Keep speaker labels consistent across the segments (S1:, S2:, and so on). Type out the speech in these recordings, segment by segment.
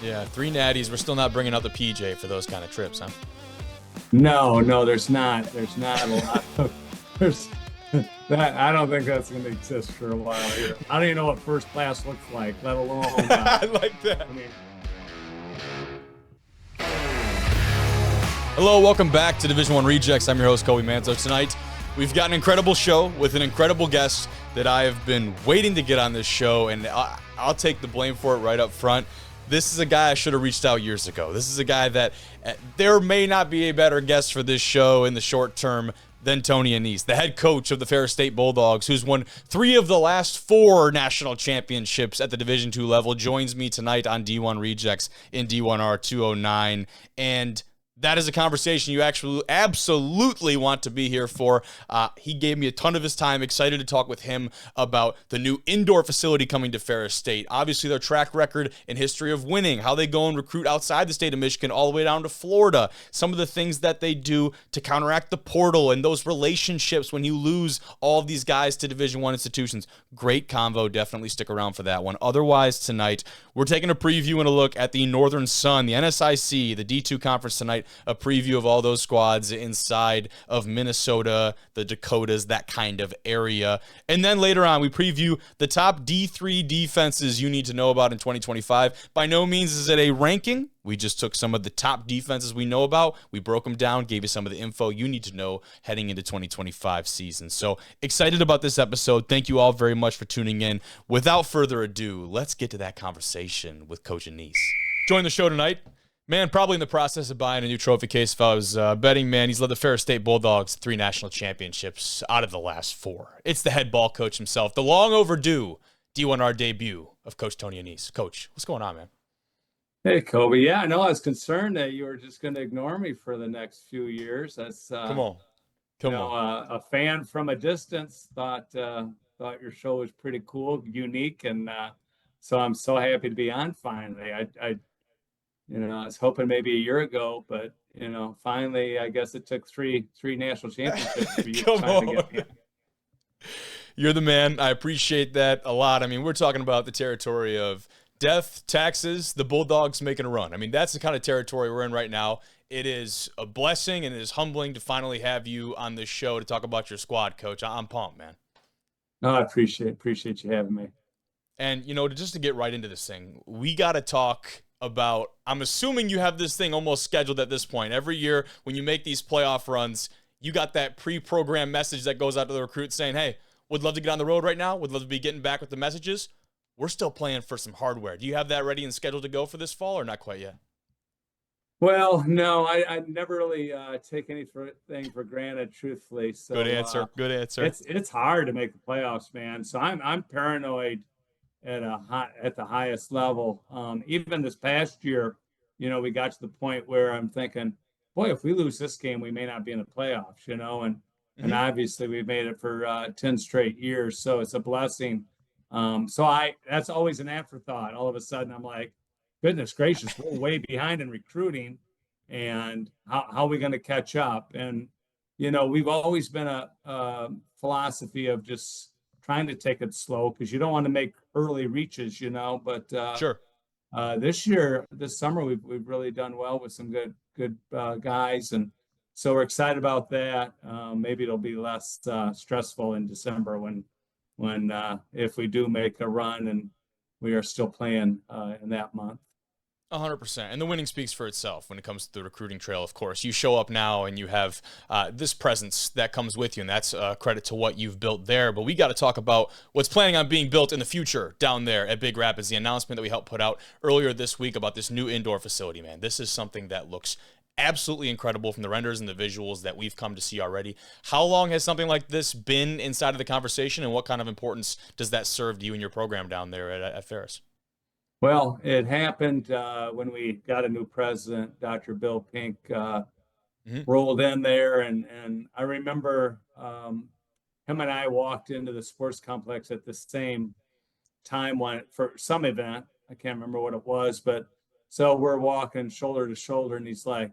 S1: Yeah, 3 natties. We're still not bringing out the PJ for those kind of trips, huh?
S2: No, there's not. There's not a lot of there's that. I don't think that's going to exist for a while here. I don't even know what first class looks like, let alone.
S1: I like that.
S2: I mean,
S1: Hello, welcome back to Division I Rejects. I'm your host, Kobe Manzo. Tonight, we've got an incredible show with an incredible guest that I have been waiting to get on this show, and I'll take the blame for it right up front. This is a guy I should have reached out years ago. This is a guy that there may not be a better guest for this show in the short term than Tony Annese, the head coach of the Ferris State Bulldogs, who's won 3 of the last 4 national championships at the Division II level, joins me tonight on D1 Rejects in D1R 209. And that is a conversation you actually absolutely want to be here for. He gave me a ton of his time. Excited to talk with him about the new indoor facility coming to Ferris State. Obviously, their track record and history of winning, how they go and recruit outside the state of Michigan all the way down to Florida. Some of the things that they do to counteract the portal and those relationships when you lose all of these guys to Division I institutions. Great convo. Definitely stick around for that one. Otherwise, tonight, we're taking a preview and a look at the Northern Sun, the NSIC, the D2 conference tonight. A preview of all those squads inside of Minnesota, the Dakotas, that kind of area. And then later on, we preview the top D3 defenses you need to know about in 2025. By no means is it a ranking. We just took some of the top defenses we know about. We broke them down, gave you some of the info you need to know heading into 2025 season. So excited about this episode. Thank you all very much for tuning in. Without further ado, let's get to that conversation with Coach Annese. Join the show tonight. Man, probably in the process of buying a new trophy case if I was betting, man. He's led the Ferris State Bulldogs to 3 national championships out of the last 4. It's the head ball coach himself, the long overdue D1R debut of Coach Tony Annese. Coach, what's going on, man?
S2: hey, Kobe. Yeah, I know I was concerned that you were just going to ignore me for the next few years. That's
S1: Come on.
S2: a fan from a distance thought your show was pretty cool, unique, and so I'm so happy to be on finally. I was hoping maybe a year ago, but finally, I guess it took three national championships for you to finally get me.
S1: You're the man. I appreciate that a lot. I mean, we're talking about the territory of death, taxes, the Bulldogs making a run. I mean, that's the kind of territory we're in right now. It is a blessing and it is humbling to finally have you on this show to talk about your squad, Coach. I'm pumped, man.
S2: No, I appreciate you having me.
S1: And, just to get right into this thing, we got to talk about, I'm assuming you have this thing almost scheduled at this point. Every year when you make these playoff runs, you got that pre-programmed message that goes out to the recruits saying, hey, would love to get on the road right now. Would love to be getting back with the messages. We're still playing for some hardware. Do you have that ready and scheduled to go for this fall or not quite yet?
S2: Well, no, I never really take anything for granted, truthfully. So
S1: Good answer. Good answer.
S2: It's hard to make the playoffs, man. So I'm paranoid at the highest level. Even this past year, we got to the point where I'm thinking, boy, if we lose this game, we may not be in the playoffs, and obviously we've made it for 10 straight years. So it's a blessing. That's always an afterthought. All of a sudden I'm like, goodness gracious, we're way behind in recruiting, and how are we going to catch up? And, we've always been a philosophy of just trying to take it slow because you don't want to make early reaches, but
S1: Sure.
S2: This summer, we've really done well with some good guys. And so we're excited about that. Maybe it'll be less stressful in December when if we do make a run and we are still playing in that month.
S1: 100%. And the winning speaks for itself when it comes to the recruiting trail, of course. You show up now and you have this presence that comes with you, and that's credit to what you've built there. But we got to talk about what's planning on being built in the future down there at Big Rapids, the announcement that we helped put out earlier this week about this new indoor facility, man. This is something that looks absolutely incredible from the renders and the visuals that we've come to see already. How long has something like this been inside of the conversation, and what kind of importance does that serve to you and your program down there at Ferris?
S2: Well, it happened when we got a new president, Dr. Bill Pink, rolled in there. And I remember him and I walked into the sports complex at the same time for some event. I can't remember what it was, but so we're walking shoulder to shoulder, and he's like,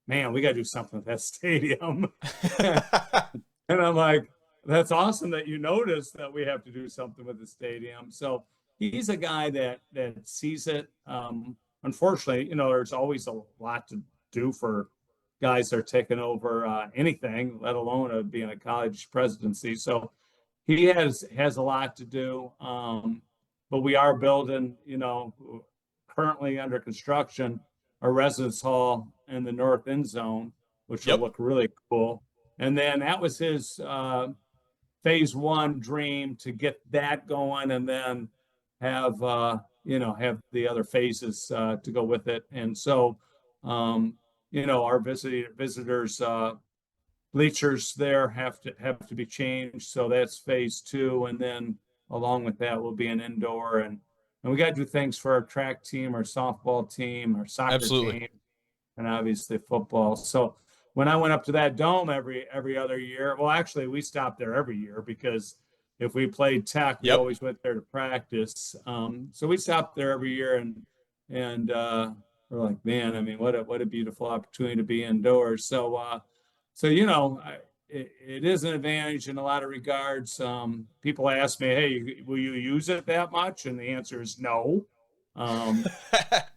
S2: man, we got to do something with that stadium. And I'm like, that's awesome that you noticed that we have to do something with the stadium. So he's a guy that sees it. unfortunately, there's always a lot to do for guys that are taking over anything, let alone being a college presidency. So he has a lot to do. But we are building, currently under construction, a residence hall in the north end zone, which will
S1: Yep.
S2: look really cool. And then that was his phase one dream, to get that going, and then have have the other phases to go with it. And so our visitors bleachers there have to be changed. So that's phase two, and then along with that will be an indoor, and we got to do things for our track team, our softball team, our soccer
S1: Absolutely.
S2: team, and obviously football. So when I went up to that dome every other year, well, actually we stopped there every year, because if we played tech, we
S1: Yep.
S2: always went there to practice. So we stopped there every year, and we're like, man, I mean, what a beautiful opportunity to be indoors. So it is an advantage in a lot of regards. People ask me, hey, will you use it that much? And the answer is no. Um,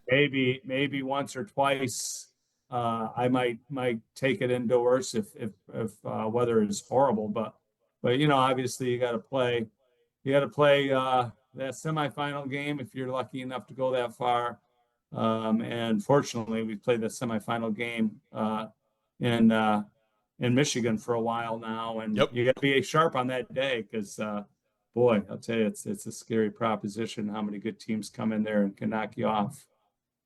S2: maybe once or twice. I might take it indoors if weather is horrible, but obviously you got to play. You got to play that semifinal game if you're lucky enough to go that far. And fortunately, we played the semifinal game in Michigan for a while now, and
S1: Yep.
S2: you got to be sharp on that day, because boy, I'll tell you, it's a scary proposition how many good teams come in there and can knock you off.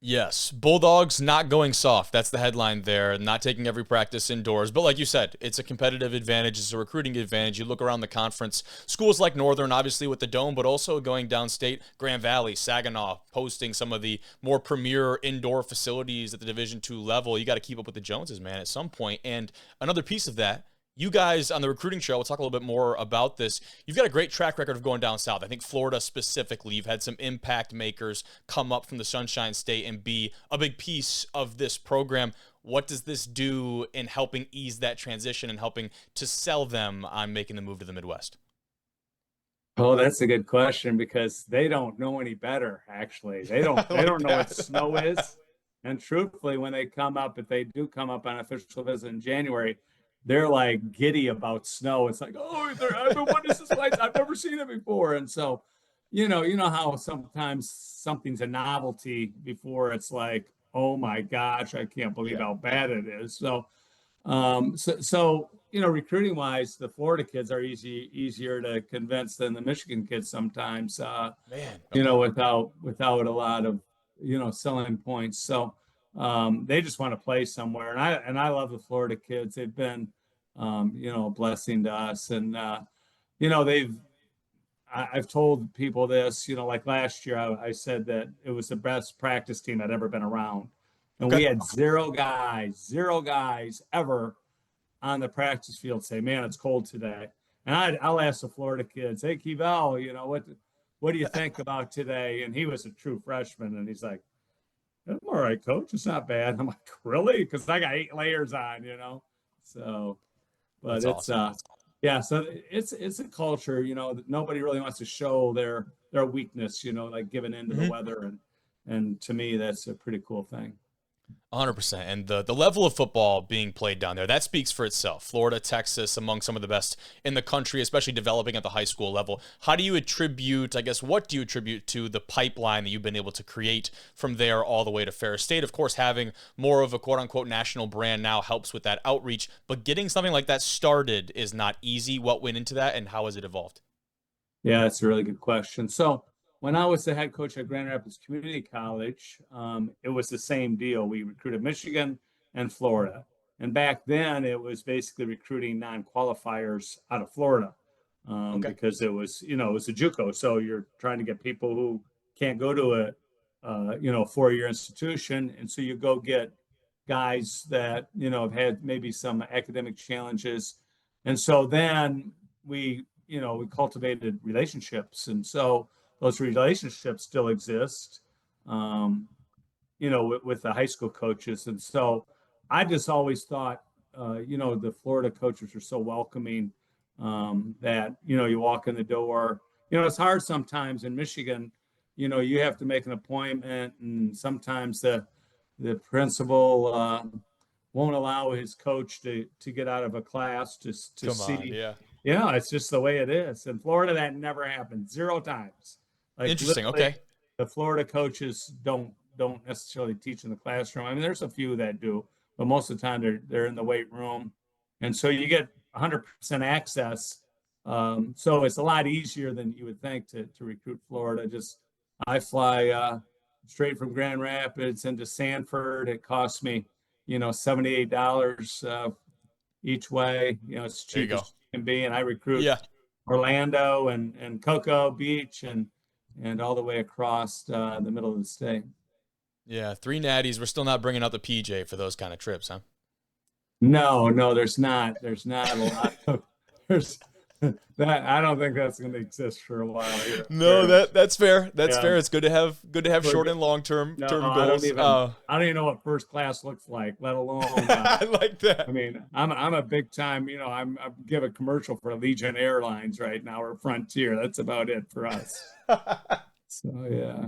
S1: Yes, Bulldogs not going soft. That's the headline there. Not taking every practice indoors. But like you said, it's a competitive advantage. It's a recruiting advantage. You look around the conference, schools like Northern, obviously with the Dome, but also going downstate, Grand Valley, Saginaw, posting some of the more premier indoor facilities at the Division II level. You got to keep up with the Joneses, man, at some point. And another piece of that, you guys on the recruiting show, we'll talk a little bit more about this. You've got a great track record of going down south. I think Florida specifically, you've had some impact makers come up from the Sunshine State and be a big piece of this program. What does this do in helping ease that transition and helping to sell them on making the move to the Midwest?
S2: Oh, that's a good question, because they don't know any better, actually. They don't
S1: I
S2: they
S1: like
S2: don't know what
S1: that.
S2: snow is. And truthfully, when they come up, if they do come up on official visit in January, they're like giddy about snow. It's like, oh, I've been, what is this place? I've never seen it before. And so, you know how sometimes something's a novelty before it's like, oh my gosh, I can't believe
S1: Yeah,
S2: how bad it is. So recruiting wise, the Florida kids are easier to convince than the Michigan kids sometimes.
S1: man. Okay.
S2: Without a lot of selling points. So they just want to play somewhere, and I love the Florida kids. They've been a blessing to us, and they've. I've told people this, like last year, I said that it was the best practice team I'd ever been around. And
S1: Okay.
S2: we had zero guys ever on the practice field say, "Man, it's cold today." And I'll ask the Florida kids, "Hey, Kevel, what do you think about today?" And he was a true freshman, and he's like, "I'm all right, coach. It's not bad." I'm like, "Really?" Because I got 8 layers on. So, but
S1: That's
S2: it's
S1: awesome.
S2: yeah. So it's a culture, that nobody really wants to show their weakness, like giving in to the
S1: Mhm.
S2: weather, and to me, that's a pretty cool thing.
S1: 100%. And the level of football being played down there, that speaks for itself. Florida, Texas, among some of the best in the country, especially developing at the high school level. How do you attribute, I guess, what do you attribute to the pipeline that you've been able to create from there all the way to Ferris State? Of course, having more of a quote unquote national brand now helps with that outreach, but getting something like that started is not easy. What went into that and how has it evolved?
S2: Yeah, that's a really good question. So when I was the head coach at Grand Rapids Community College, it was the same deal. We recruited Michigan and Florida. And back then, it was basically recruiting non-qualifiers out of Florida,
S1: Okay.
S2: because it was a JUCO. So you're trying to get people who can't go to a 4-year institution. And so you go get guys that, have had maybe some academic challenges. And so then we cultivated relationships, and so those relationships still exist, with the high school coaches. And so I just always thought, the Florida coaches are so welcoming, that you walk in the door. It's hard sometimes in Michigan. you have to make an appointment, and sometimes the principal won't allow his coach to get out of a class to
S1: Come on,
S2: see.
S1: yeah.
S2: It's just the way it is. In Florida, that never happened. 0 times. Like
S1: Interesting.
S2: literally,
S1: Okay.
S2: the Florida coaches don't necessarily teach in the classroom. I mean, there's a few that do, but most of the time they're in the weight room, and so you get 100% access. So it's a lot easier than you would think to recruit Florida. Just I fly straight from Grand Rapids into Sanford. It costs me, $78 each way. It's
S1: There you
S2: cheap as
S1: go.
S2: it can be, and I recruit
S1: Yeah.
S2: Orlando and Cocoa Beach and all the way across the middle of the state.
S1: Yeah. 3 natties. We're still not bringing out the PJ for those kind of trips, huh?
S2: No, there's not. There's not a lot of there's that. I don't think that's going to exist for a while here.
S1: No, that's fair. That's
S2: Yeah.
S1: fair. It's good to have
S2: We're
S1: short
S2: good.
S1: and long term
S2: No,
S1: goals.
S2: I don't even know what first class looks like, let alone.
S1: I like that.
S2: I mean, I'm a big time. I give a commercial for Allegiant Airlines right now, or Frontier. That's about it for us. So yeah.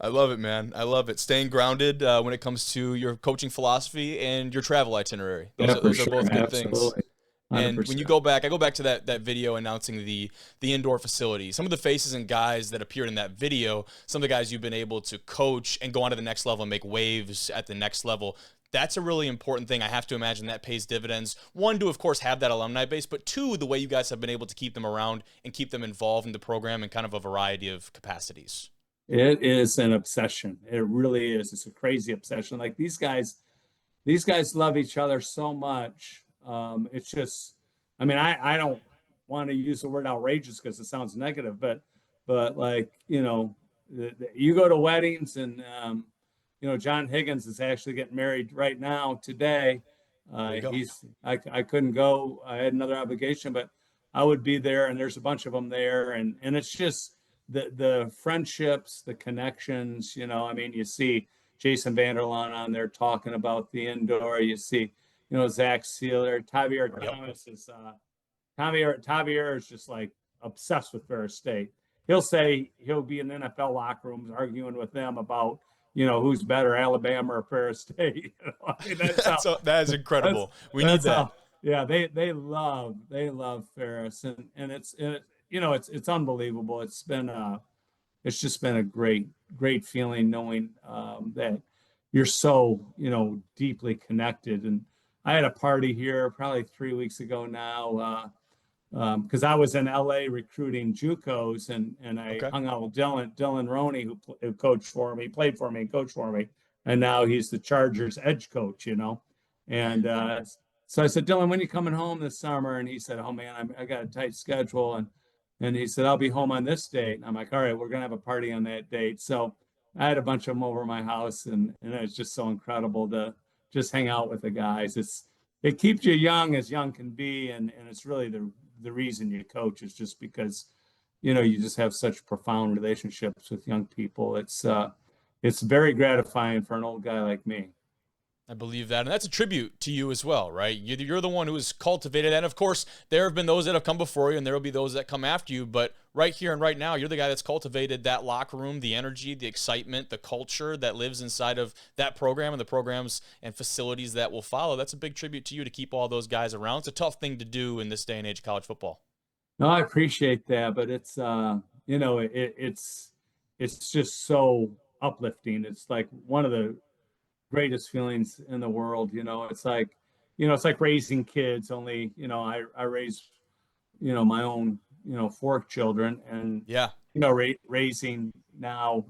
S1: I love it, man. I love it. Staying grounded when it comes to your coaching philosophy and your travel itinerary. Those are both good things.
S2: Absolutely.
S1: And
S2: 100%.
S1: when you go back, I go back to that video announcing the indoor facility. Some of the faces and guys that appeared in that video, some of the guys you've been able to coach and go on to the next level and make waves at the next level. That's a really important thing. I have to imagine that pays dividends. One, to, of course, have that alumni base, but two, the way you guys have been able to keep them around and keep them involved in the program in kind of a variety of capacities.
S2: It is an obsession. It really is. It's a crazy obsession. Like these guys love each other so much. It's just, I mean, I don't want to use the word outrageous because it sounds negative, but like, you go to weddings and, John Higgins is actually getting married right now today. I couldn't go. I had another obligation, but I would be there, and there's a bunch of them there. And it's just the friendships, the connections, I mean, you see Jason Vanderlaan on there talking about the indoor. You see, Zach Sealer, Javier Thomas is Javier is just like obsessed with Ferris State. He'll say he'll be in NFL locker rooms arguing with them about, who's better, Alabama or Ferris State. I mean,
S1: that is incredible. We need that.
S2: They love Ferris, and it's unbelievable. It's just been a great feeling knowing that you're so deeply connected. And I had a party here probably 3 weeks ago now, because I was in LA recruiting JUCOs, and I hung out with Dylan Roney, who coached for me, played for me, and coached for me, and now he's the Chargers edge coach, and so I said, Dylan, when are you coming home this summer? And he said, oh man, I got a tight schedule, and he said, I'll be home on this date. And I'm like, all right, we're gonna have a party on that date. So I had a bunch of them over my house, and it was just so incredible to just hang out with the guys. It keeps you young as young can be, and it's really the reason you coach is just because, you just have such profound relationships with young people. It's very gratifying for an old guy like me.
S1: I believe that. And that's a tribute to you as well, right? You're the one who has cultivated that. And of course, there have been those that have come before you, and there will be those that come after you. But right here and right now, you're the guy that's cultivated that locker room, the energy, the excitement, the culture that lives inside of that program and the programs and facilities that will follow. That's a big tribute to you to keep all those guys around. It's a tough thing to do in this day and age of college football.
S2: No, I appreciate that, but it's it's just so uplifting. It's like one of the greatest feelings in the world. It's like raising kids, only I raise my own 4 children, and raising now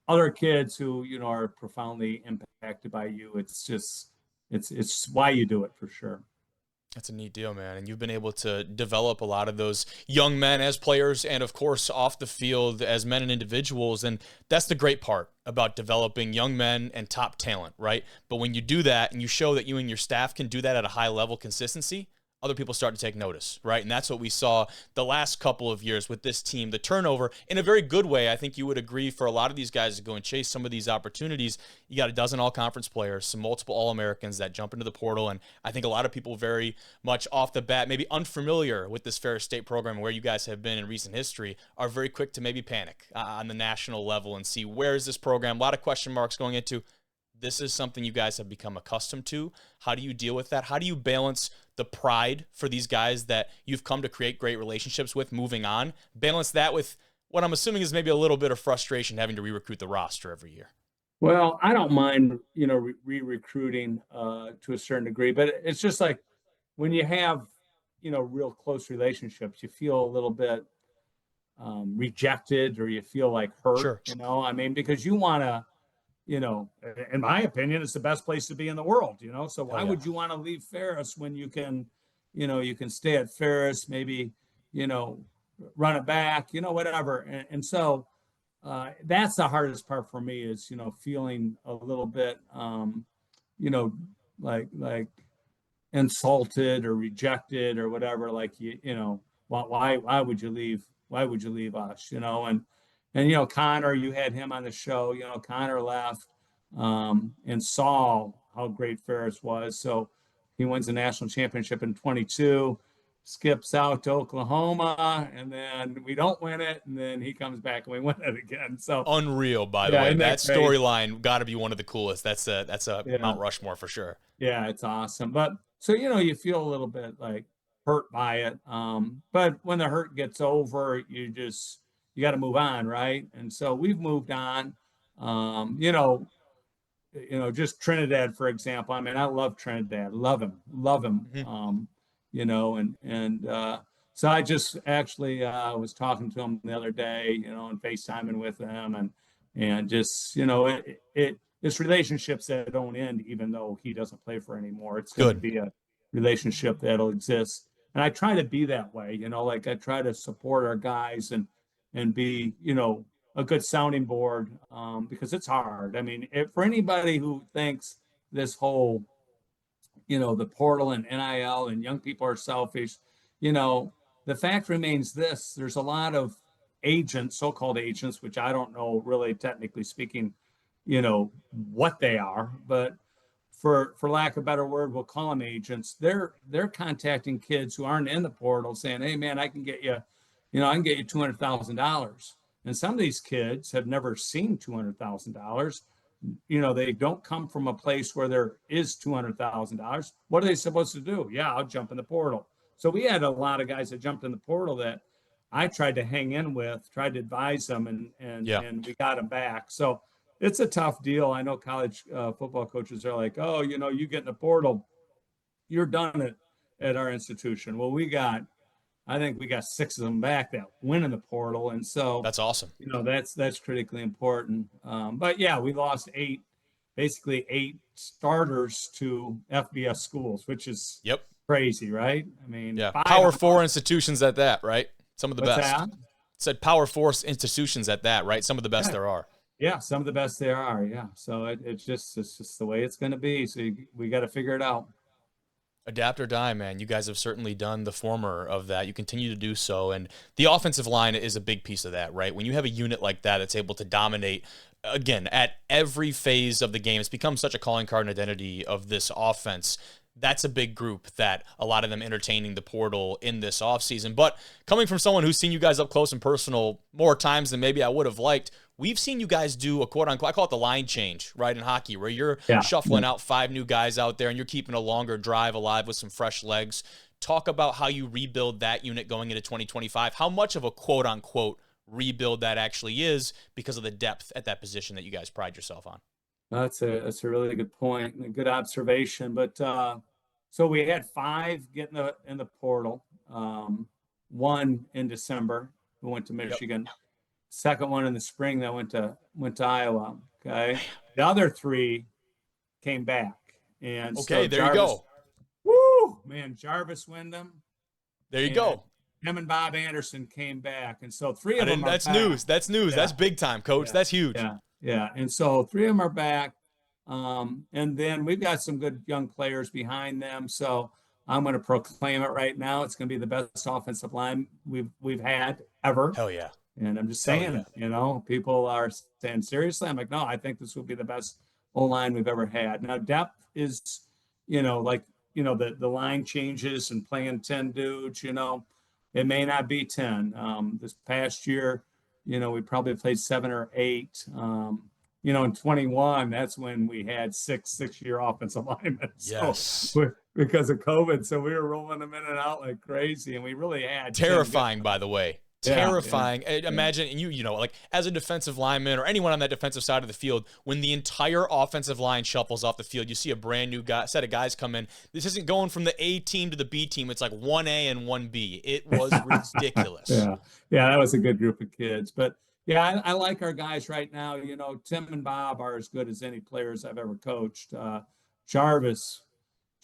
S2: other kids who are profoundly impacted by you. It's why you do it, for sure.
S1: That's a neat deal, man. And you've been able to develop a lot of those young men as players and, of course, off the field as men and individuals. And that's the great part about developing young men and top talent, right? But when you do that and you show that you and your staff can do that at a high level consistency, other people start to take notice, right? And that's what we saw the last couple of years with this team, the turnover in a very good way. I think you would agree for a lot of these guys to go and chase some of these opportunities. You got a dozen all-conference players, some multiple All-Americans that jump into the portal. And I think a lot of people very much off the bat, maybe unfamiliar with this Ferris State program, where you guys have been in recent history, are very quick to maybe panic on the national level and see, where is this program? A lot of question marks going into. This is something you guys have become accustomed to. How do you deal with that? How do you balance the pride for these guys that you've come to create great relationships with moving on? Balance that with what I'm assuming is maybe a little bit of frustration having to re-recruit the roster every year.
S2: Well, I don't mind, re-recruiting to a certain degree, but it's just like when you have, real close relationships, you feel a little bit rejected, or you feel like hurt,
S1: Sure.
S2: I mean, because you want to, in my opinion, it's the best place to be in the world, so why would you want to leave Ferris when you can, you can stay at Ferris, maybe, run it back, whatever. And so that's the hardest part for me is, feeling a little bit, like insulted or rejected or whatever, like, why would you leave? Why would you leave us? And Connor, you had him on the show. Connor left and saw how great Ferris was. So he wins the national championship in 22, skips out to Oklahoma, and then we don't win it, and then he comes back and we win it again. So
S1: unreal, by the way. That storyline got to be one of the coolest. That's a Mount Rushmore for sure.
S2: Yeah, it's awesome. But so you feel a little bit like hurt by it. But when the hurt gets over, you got to move on, right? And so we've moved on. Just Trinidad, for example. I mean, I love Trinidad, love him.
S1: Mm-hmm.
S2: So I just actually was talking to him the other day, and FaceTiming with him, and just it's relationships that don't end, even though he doesn't play for anymore. It's going to be a relationship that'll exist, and I try to be that way. Like I try to support our guys and be, a good sounding board, because it's hard. I mean, for anybody who thinks this whole, the portal and NIL and young people are selfish, the fact remains this: there's a lot of agents, so-called agents, which I don't know really, technically speaking, what they are, but for lack of a better word, we'll call them agents. They're contacting kids who aren't in the portal saying, hey man, I can get you $200,000. And some of these kids have never seen $200,000. They don't come from a place where there is $200,000. What are they supposed to do? Yeah, I'll jump in the portal. So we had a lot of guys that jumped in the portal that I tried to hang in with, tried to advise them, and we got them back. So it's a tough deal. I know college football coaches are like, oh, you get in the portal, you're done at our institution. Well, I think we got 6 of them back that went in the portal. And so
S1: that's awesome.
S2: That's critically important. But yeah, we lost 8 starters to FBS schools, which is crazy, right? I mean,
S1: Power 4 institutions at that, right? Some of the best.
S2: That?
S1: Said Power 4 institutions at that, right? Some of the best there are.
S2: Yeah, some of the best there are. Yeah. So it's just the way it's going to be. So we got to figure it out.
S1: Adapt or die, man. You guys have certainly done the former of that. You continue to do so. And the offensive line is a big piece of that, right? When you have a unit like that that's able to dominate, again, at every phase of the game, it's become such a calling card and identity of this offense. That's a big group that a lot of them entertaining the portal in this offseason. But coming from someone who's seen you guys up close and personal more times than maybe I would have liked, we've seen you guys do a quote-unquote, I call it the line change, right, in hockey, where you're shuffling out 5 new guys out there and you're keeping a longer drive alive with some fresh legs. Talk about how you rebuild that unit going into 2025, how much of a quote-unquote rebuild that actually is because of the depth at that position that you guys pride yourself on.
S2: That's a really good point and a good observation. But so we had 5 get in the portal, 1 in December who went to Michigan. Second one in the spring that went to Iowa. Okay, the other 3 came back, and
S1: there you go.
S2: Woo, man, Jarvis Wyndham.
S1: There you go.
S2: Him and Bob Anderson came back, and so 3 of them.
S1: That's news. That's news. Yeah. That's big time, Coach. That's huge.
S2: Yeah. And so 3 of them are back, and then we've got some good young players behind them. So I'm going to proclaim it right now. It's going to be the best offensive line we've had ever.
S1: Hell yeah.
S2: And I'm just
S1: Hell
S2: saying
S1: yeah.
S2: it, people are saying seriously. I'm like, no, I think this will be the best O-line we've ever had. Now depth is, the line changes and playing 10 dudes, it may not be 10. This past year, we probably played 7 or 8. In 21, that's when we had six-year offensive linemen. So
S1: Yes.
S2: because of COVID, so we were rolling them in and out like crazy, and we really had
S1: Terrifying, by the way. Terrifying.
S2: Yeah.
S1: Imagine like as a defensive lineman or anyone on that defensive side of the field, when the entire offensive line shuffles off the field, you see a brand new set of guys come in. This isn't going from the A team to the B team. It's like 1A and 1B. It was ridiculous.
S2: Yeah, that was a good group of kids. But yeah, I like our guys right now. Tim and Bob are as good as any players I've ever coached. Jarvis,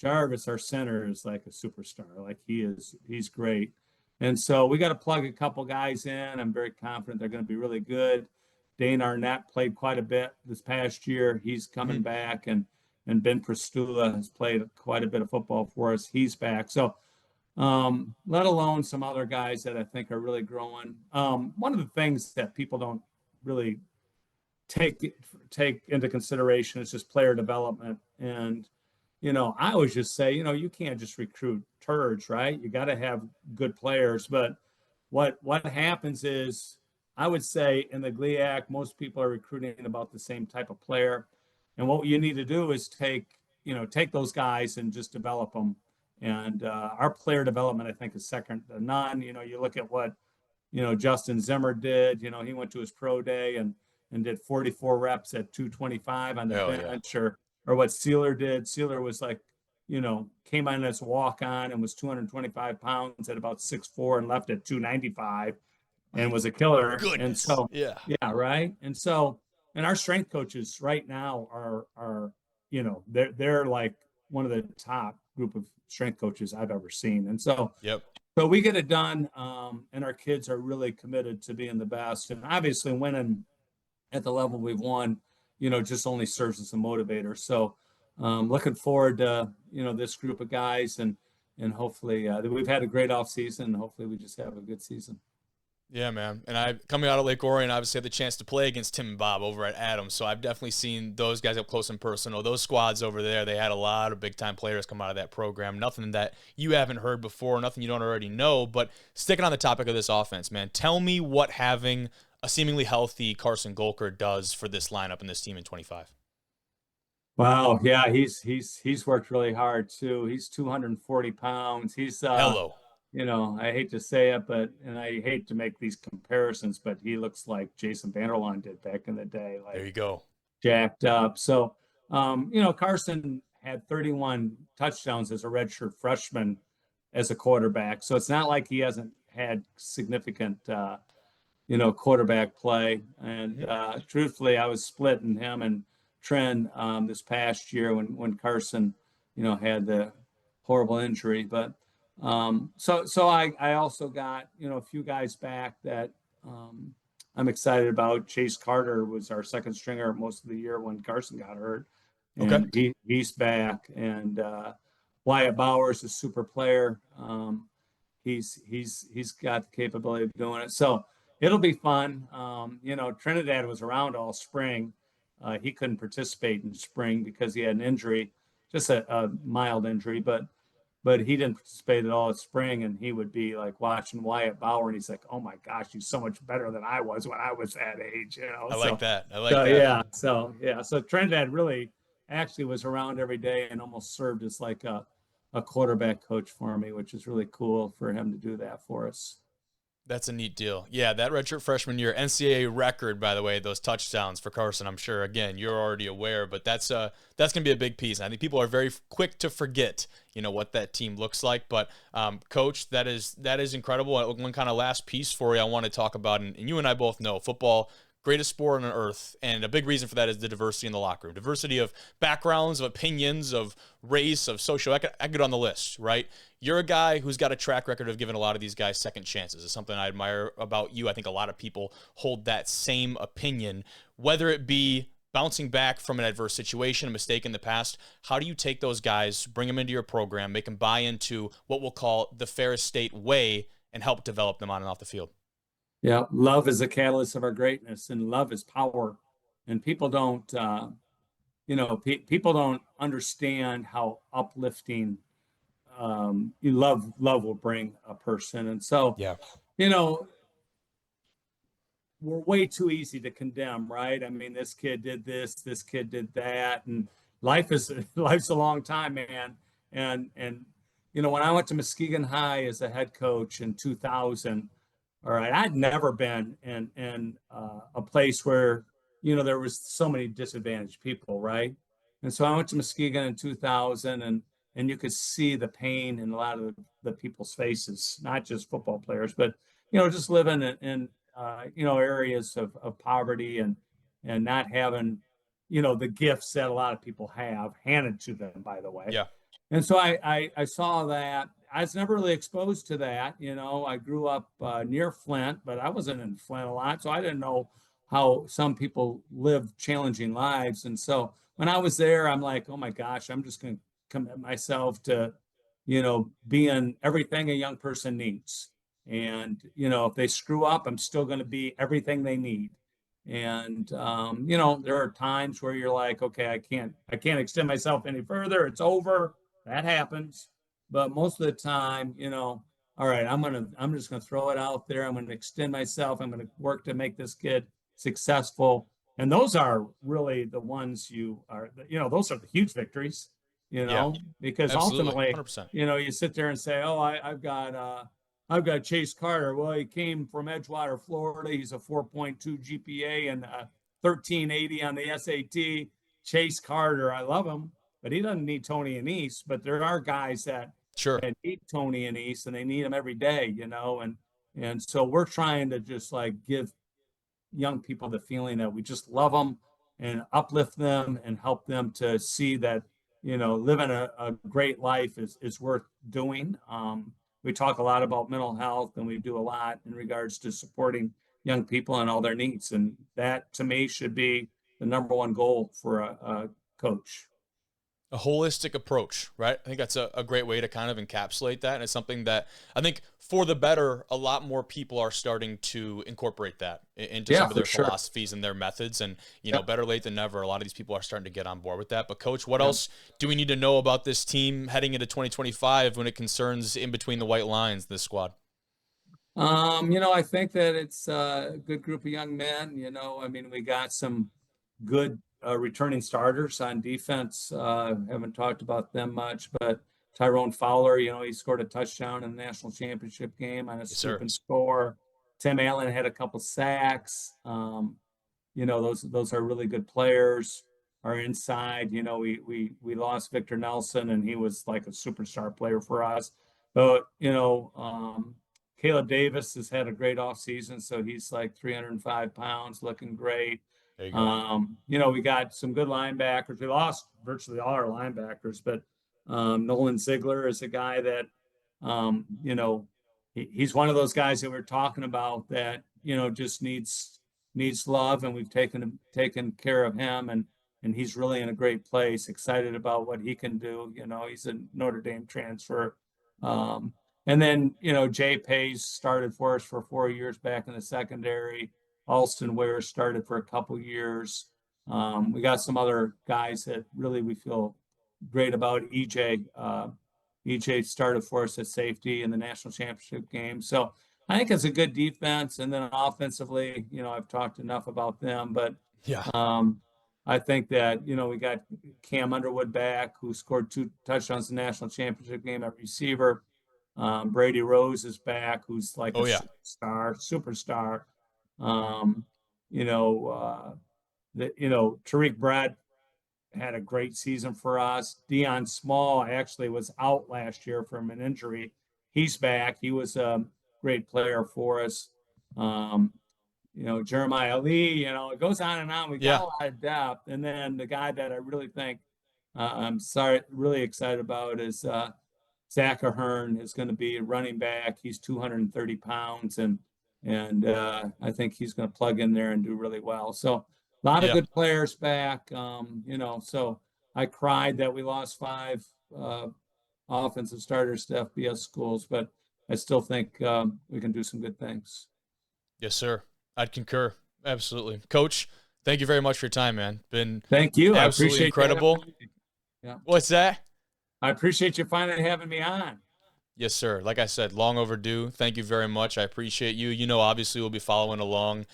S2: our center, is like a superstar. Like he's great. And so we got to plug a couple guys in. I'm very confident they're going to be really good. Dane Arnett played quite a bit this past year. He's coming back, and Ben Prestula has played quite a bit of football for us. He's back. So let alone some other guys that I think are really growing. One of the things that people don't really take into consideration is just player development. And I always just say, you can't just recruit turds, right? You got to have good players. But what happens is, I would say in the GLIAC, most people are recruiting about the same type of player. And what you need to do is take those guys and just develop them. And our player development, I think, is second to none. You look at what, Justin Zimmer did. He went to his pro day and did 44 reps at 225 on the bench, or what Sealer did. Sealer was like, came on as a walk-on and was 225 pounds at about 6'4" and left at 295 and was a killer.
S1: Goodness.
S2: And so,
S1: yeah,
S2: right. And so, and our strength coaches right now are they're like one of the top group of strength coaches I've ever seen. And so, so we get it done. And our kids are really committed to being the best. And obviously winning at the level we've won, just only serves as a motivator. So looking forward to, this group of guys, and hopefully we've had a great off season, and hopefully we just have a good season.
S1: Yeah, man. And I, coming out of Lake Orion, obviously had the chance to play against Tim and Bob over at Adams. So I've definitely seen those guys up close and personal. Those squads over there, they had a lot of big-time players come out of that program. Nothing that you haven't heard before, nothing you don't already know. But sticking on the topic of this offense, man, tell me what having a seemingly healthy Carson Golker does for this lineup and this team in 25.
S2: Wow. Yeah, he's worked really hard too. He's 240 pounds. He's
S1: hello.
S2: I hate to say it, and I hate to make these comparisons, but he looks like Jason Vanderlaan did back in the day. Like,
S1: there you go.
S2: Jacked up. So, Carson had 31 touchdowns as a redshirt freshman as a quarterback. So it's not like he hasn't had significant, quarterback play. And truthfully, I was splitting him and Trent this past year when Carson, had the horrible injury. But so I also got, a few guys back that I'm excited about. Chase Carter was our second stringer most of the year when Carson got hurt. And he's back. And Wyatt Bowers is a super player. He's got the capability of doing it. So it'll be fun. Trinidad was around all spring. He couldn't participate in spring because he had an injury, just a mild injury, but he didn't participate at all in spring, and he would be like watching Wyatt Bauer, and he's like, "Oh my gosh, he's so much better than I was when I was that age."
S1: I like that. Yeah.
S2: So Trinidad really actually was around every day and almost served as like a quarterback coach for me, which is really cool for him to do that for us.
S1: That's a neat deal. Yeah, that redshirt freshman year, NCAA record, by the way, those touchdowns for Carson, I'm sure, again, you're already aware, but that's going to be a big piece. And I think people are very quick to forget, what that team looks like. But, Coach, that is incredible. One kind of last piece for you I want to talk about, and you and I both know football, greatest sport on earth, and a big reason for that is the diversity in the locker room. Diversity of backgrounds, of opinions, of race, of social. I could get on the list, right? You're a guy who's got a track record of giving a lot of these guys second chances. It's something I admire about you. I think a lot of people hold that same opinion, whether it be bouncing back from an adverse situation, a mistake in the past. How do you take those guys, bring them into your program, make them buy into what we'll call the Ferris State way, and help develop them on and off the field?
S2: Yeah, love is a catalyst of our greatness, and love is power. And people don't, people don't understand how uplifting love will bring a person. And so,
S1: Yeah.
S2: you know, we're way too easy to condemn, right? I mean, this kid did this kid did that, and life's a long time, man. And when I went to Muskegon High as a head coach in 2000, all right, I'd never been in a place where there was so many disadvantaged people, right? And so I went to Muskegon in 2000, and you could see the pain in a lot of the people's faces, not just football players, but just living in areas of poverty and not having the gifts that a lot of people have handed to them, by the way.
S1: Yeah.
S2: And so I saw that. I was never really exposed to that. I grew up near Flint, but I wasn't in Flint a lot, so I didn't know how some people live challenging lives. And so when I was there, I'm like, oh my gosh, I'm just going to commit myself to being everything a young person needs. And if they screw up, I'm still going to be everything they need. And there are times where you're like, okay, I can't extend myself any further, it's over. That happens. But most of the time, all right, I'm just gonna throw it out there. I'm gonna extend myself. I'm gonna work to make this kid successful. And those are really the ones those are the huge victories,
S1: Yeah,
S2: because
S1: absolutely.
S2: ultimately,
S1: 100%.
S2: you sit there and say, oh, I've got Chase Carter. Well, he came from Edgewater, Florida. He's a 4.2 GPA and 1380 on the SAT. Chase Carter, I love him, but he doesn't need Tony Annese. But there are guys that need Tony Annese, and they need him every day, and so we're trying to just like give young people the feeling that we just love them and uplift them and help them to see that living a great life is worth doing. We talk a lot about mental health, and we do a lot in regards to supporting young people and all their needs. And that, to me, should be the number one goal for a coach.
S1: A holistic approach, right? I think that's a great way to kind of encapsulate that. And it's something that I think for the better, a lot more people are starting to incorporate that into some of their philosophies and their methods. And, better late than never, a lot of these people are starting to get on board with that. But Coach, what else do we need to know about this team heading into 2025 when it concerns in between the white lines, this squad?
S2: I think that it's a good group of young men. I mean, we got some good returning starters on defense. Haven't talked about them much, but Tyrone Fowler, he scored a touchdown in the national championship game on a swoop and score. Tim Allen had a couple sacks. Those are really good players. Our inside, we lost Victor Nelson, and he was like a superstar player for us. But Caleb Davis has had a great offseason, so he's like 305 pounds, looking great.
S1: There you go.
S2: We got some good linebackers. We lost virtually all our linebackers, but Nolan Ziegler is a guy that, he's one of those guys that we're talking about that, just needs love, and we've taken care of him, and he's really in a great place. Excited about what he can do. He's a Notre Dame transfer. And then, Jay Pace started for us for 4 years back in the secondary. Alston Ware started for a couple years. We got some other guys that really we feel great about. EJ started for us at safety in the national championship game. So I think it's a good defense. And then offensively, I've talked enough about them, but I think that, we got Cam Underwood back, who scored 2 touchdowns in the national championship game at receiver. Brady Rose is back, who's like superstar. Tariq Brett had a great season for us. Dion Small actually was out last year from an injury. He's back. He was a great player for us. Jeremiah Lee, it goes on and on. We got a lot of depth. And then the guy that I really think really excited about is Zach Ahern is going to be a running back. He's 230 pounds, and I think he's going to plug in there and do really well. So A lot of
S1: Yeah.
S2: good players back. So I cried that we lost 5 offensive starters to FBS schools, but I still think we can do some good things.
S1: Yes, sir. I'd concur. Absolutely. Coach, thank you very much for your time, man. Been
S2: Thank you. I
S1: absolutely
S2: appreciate you having
S1: incredible.
S2: me. Yeah.
S1: What's that?
S2: I appreciate you finally having me on.
S1: Yes, sir. Like I said, long overdue. Thank you very much. I appreciate you. You know, obviously, we'll be following along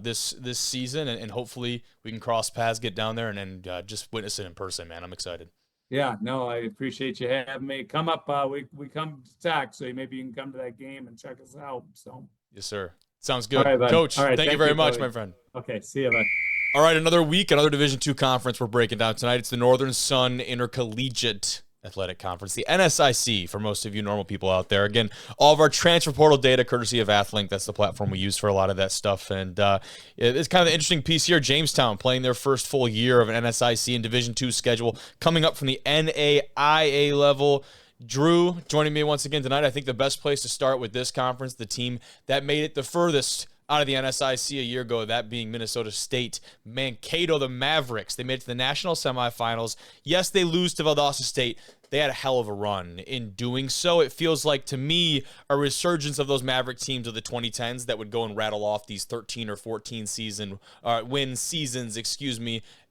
S1: this season, and hopefully we can cross paths, get down there, and just witness it in person, man. I'm excited.
S2: Yeah, no, I appreciate you having me. Come up, we come to talk, so maybe you can come to that game and check us out. So,
S1: Yes, sir. Sounds
S2: all
S1: good.
S2: right, bud. All
S1: Coach,
S2: right,
S1: thank you
S2: thank
S1: very
S2: you,
S1: much,
S2: Cody.
S1: my friend.
S2: Okay, see you, bud.
S1: All right, another week, another Division II conference we're breaking down tonight. It's the Northern Sun Intercollegiate Athletic Conference, the NSIC, for most of you normal people out there. Again, all of our transfer portal data, courtesy of Athlink. That's the platform we use for a lot of that stuff. And it's kind of an interesting piece here. Jamestown playing their first full year of an NSIC and Division II schedule, coming up from the NAIA level. Drew joining me once again tonight. I think the best place to start with this conference, the team that made it the furthest out of the NSIC a year ago, that being Minnesota State. Mankato, the Mavericks. They made it to the national semifinals. Yes, they lose to Valdosta State. They had a hell of a run in doing so. It feels like, to me, a resurgence of those Maverick teams of the 2010s that would go and rattle off these 13 or 14 win seasons,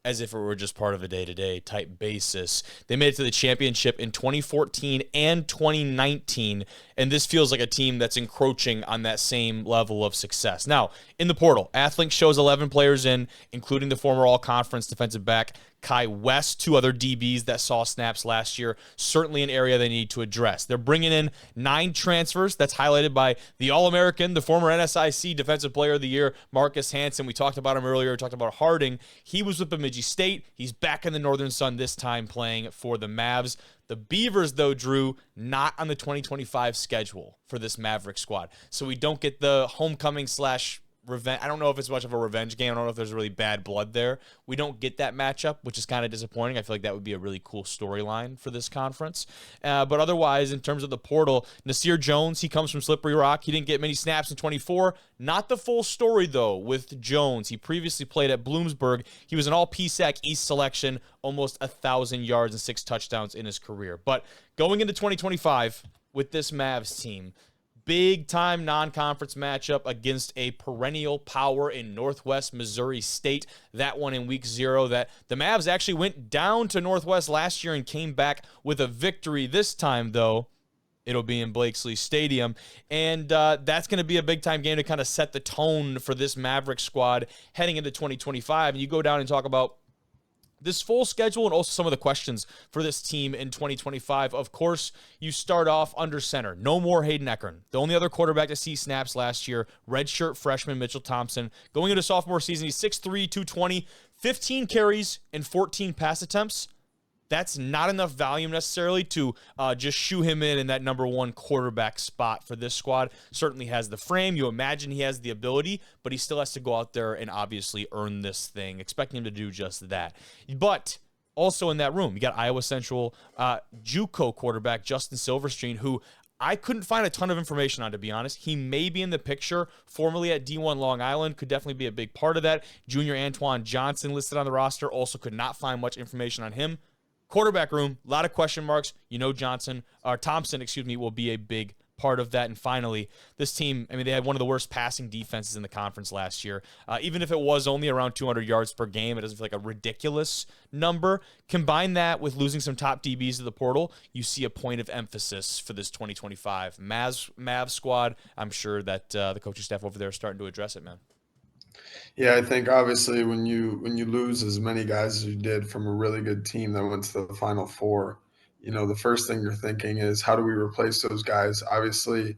S1: as if it were just part of a day-to-day type basis. They made it to the championship in 2014 and 2019, and this feels like a team that's encroaching on that same level of success. Now, in the portal, Athlink shows 11 players in, including the former all-conference defensive back Kai West, 2 other DBs that saw snaps last year. Certainly an area they need to address. They're bringing in 9 transfers. That's highlighted by the All-American, the former NSIC Defensive Player of the Year, Marcus Hansen. We talked about him earlier. We talked about Harding. He was with Bemidji State. He's back in the Northern Sun this time playing for the Mavs. The Beavers, though, Drew, not on the 2025 schedule for this Maverick squad. So we don't get the homecoming / revenge. I don't know if it's much of a revenge game. I don't know if there's really bad blood there. We don't get that matchup, which is kind of disappointing. I feel like that would be a really cool storyline for this conference. But otherwise, in terms of the portal, Nasir Jones, he comes from Slippery Rock. He didn't get many snaps in 24. Not the full story, though, with Jones. He previously played at Bloomsburg. He was an all-PSAC East selection, almost 1,000 yards and 6 touchdowns in his career. But going into 2025 with this Mavs team, big-time non-conference matchup against a perennial power in Northwest Missouri State. That one in week 0. That the Mavs actually went down to Northwest last year and came back with a victory. This time, though, it'll be in Blakesley Stadium. And that's going to be a big-time game to kind of set the tone for this Maverick squad heading into 2025. And you go down and talk about this full schedule and also some of the questions for this team in 2025. Of course, you start off under center. No more Hayden Eckern. The only other quarterback to see snaps last year, redshirt freshman Mitchell Thompson. Going into sophomore season, he's 6'3", 220, 15 carries and 14 pass attempts. That's not enough volume necessarily to just shoe him in that number 1 quarterback spot for this squad. Certainly has the frame. You imagine he has the ability, but he still has to go out there and obviously earn this thing. Expecting him to do just that. But also in that room, you got Iowa Central JUCO quarterback Justin Silverstein, who I couldn't find a ton of information on, to be honest. He may be in the picture. Formerly at D1 Long Island, could definitely be a big part of that. Junior Antoine Johnson listed on the roster. Also could not find much information on him. Quarterback room, a lot of question marks. You know Thompson, will be a big part of that. And finally, this team, they had one of the worst passing defenses in the conference last year. Even if it was only around 200 yards per game, it doesn't feel like a ridiculous number. Combine that with losing some top DBs to the portal, you see a point of emphasis for this 2025 Mavs squad. I'm sure that the coaching staff over there are starting to address it, man.
S3: Yeah, I think obviously when you lose as many guys as you did from a really good team that went to the Final Four, the first thing you're thinking is how do we replace those guys? Obviously,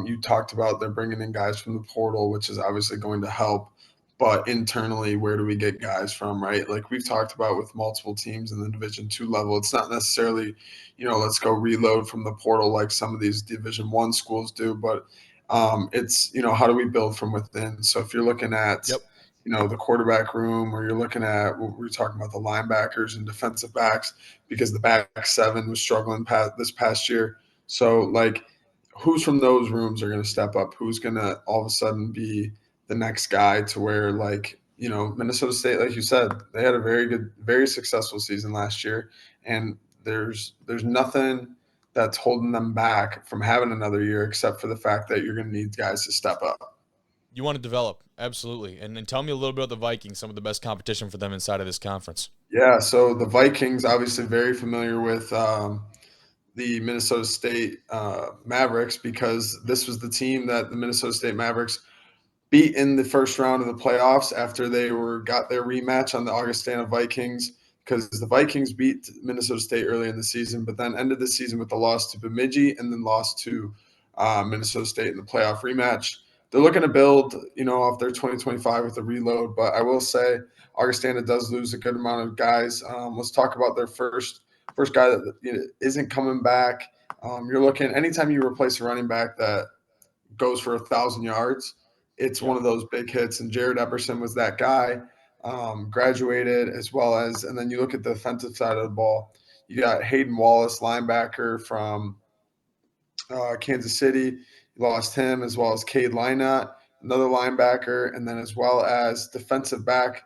S3: you talked about they're bringing in guys from the portal, which is obviously going to help. But internally, where do we get guys from, right? Like we've talked about with multiple teams in the Division II level, it's not necessarily, let's go reload from the portal like some of these Division I schools do, but it's, how do we build from within? So if you're looking at, the quarterback room, or you're looking at what we're talking about, the linebackers and defensive backs, because the back 7 was struggling this past year. So like who's from those rooms are going to step up? Who's going to all of a sudden be the next guy to where, like, Minnesota State, like you said, they had a very good, very successful season last year, and there's nothing that's holding them back from having another year except for the fact that you're going to need guys to step up.
S1: You want to develop, absolutely. And then tell me a little bit about the Vikings, some of the best competition for them inside of this conference.
S3: Yeah, so the Vikings, obviously very familiar with the Minnesota State Mavericks, because this was the team that the Minnesota State Mavericks beat in the first round of the playoffs after they got their rematch on the Augustana Vikings, because the Vikings beat Minnesota State early in the season, but then ended the season with a loss to Bemidji and then lost to Minnesota State in the playoff rematch. They're looking to build, off their 2025 with a reload, but I will say Augustana does lose a good amount of guys. Let's talk about their first guy that isn't coming back. You're looking anytime you replace a running back that goes for 1,000 yards, it's one of those big hits, and Jared Epperson was that guy. Graduated, as well as, and then you look at the defensive side of the ball. You got Hayden Wallace, linebacker from Kansas City. You lost him, as well as Cade Lynott, another linebacker, and then as well as defensive back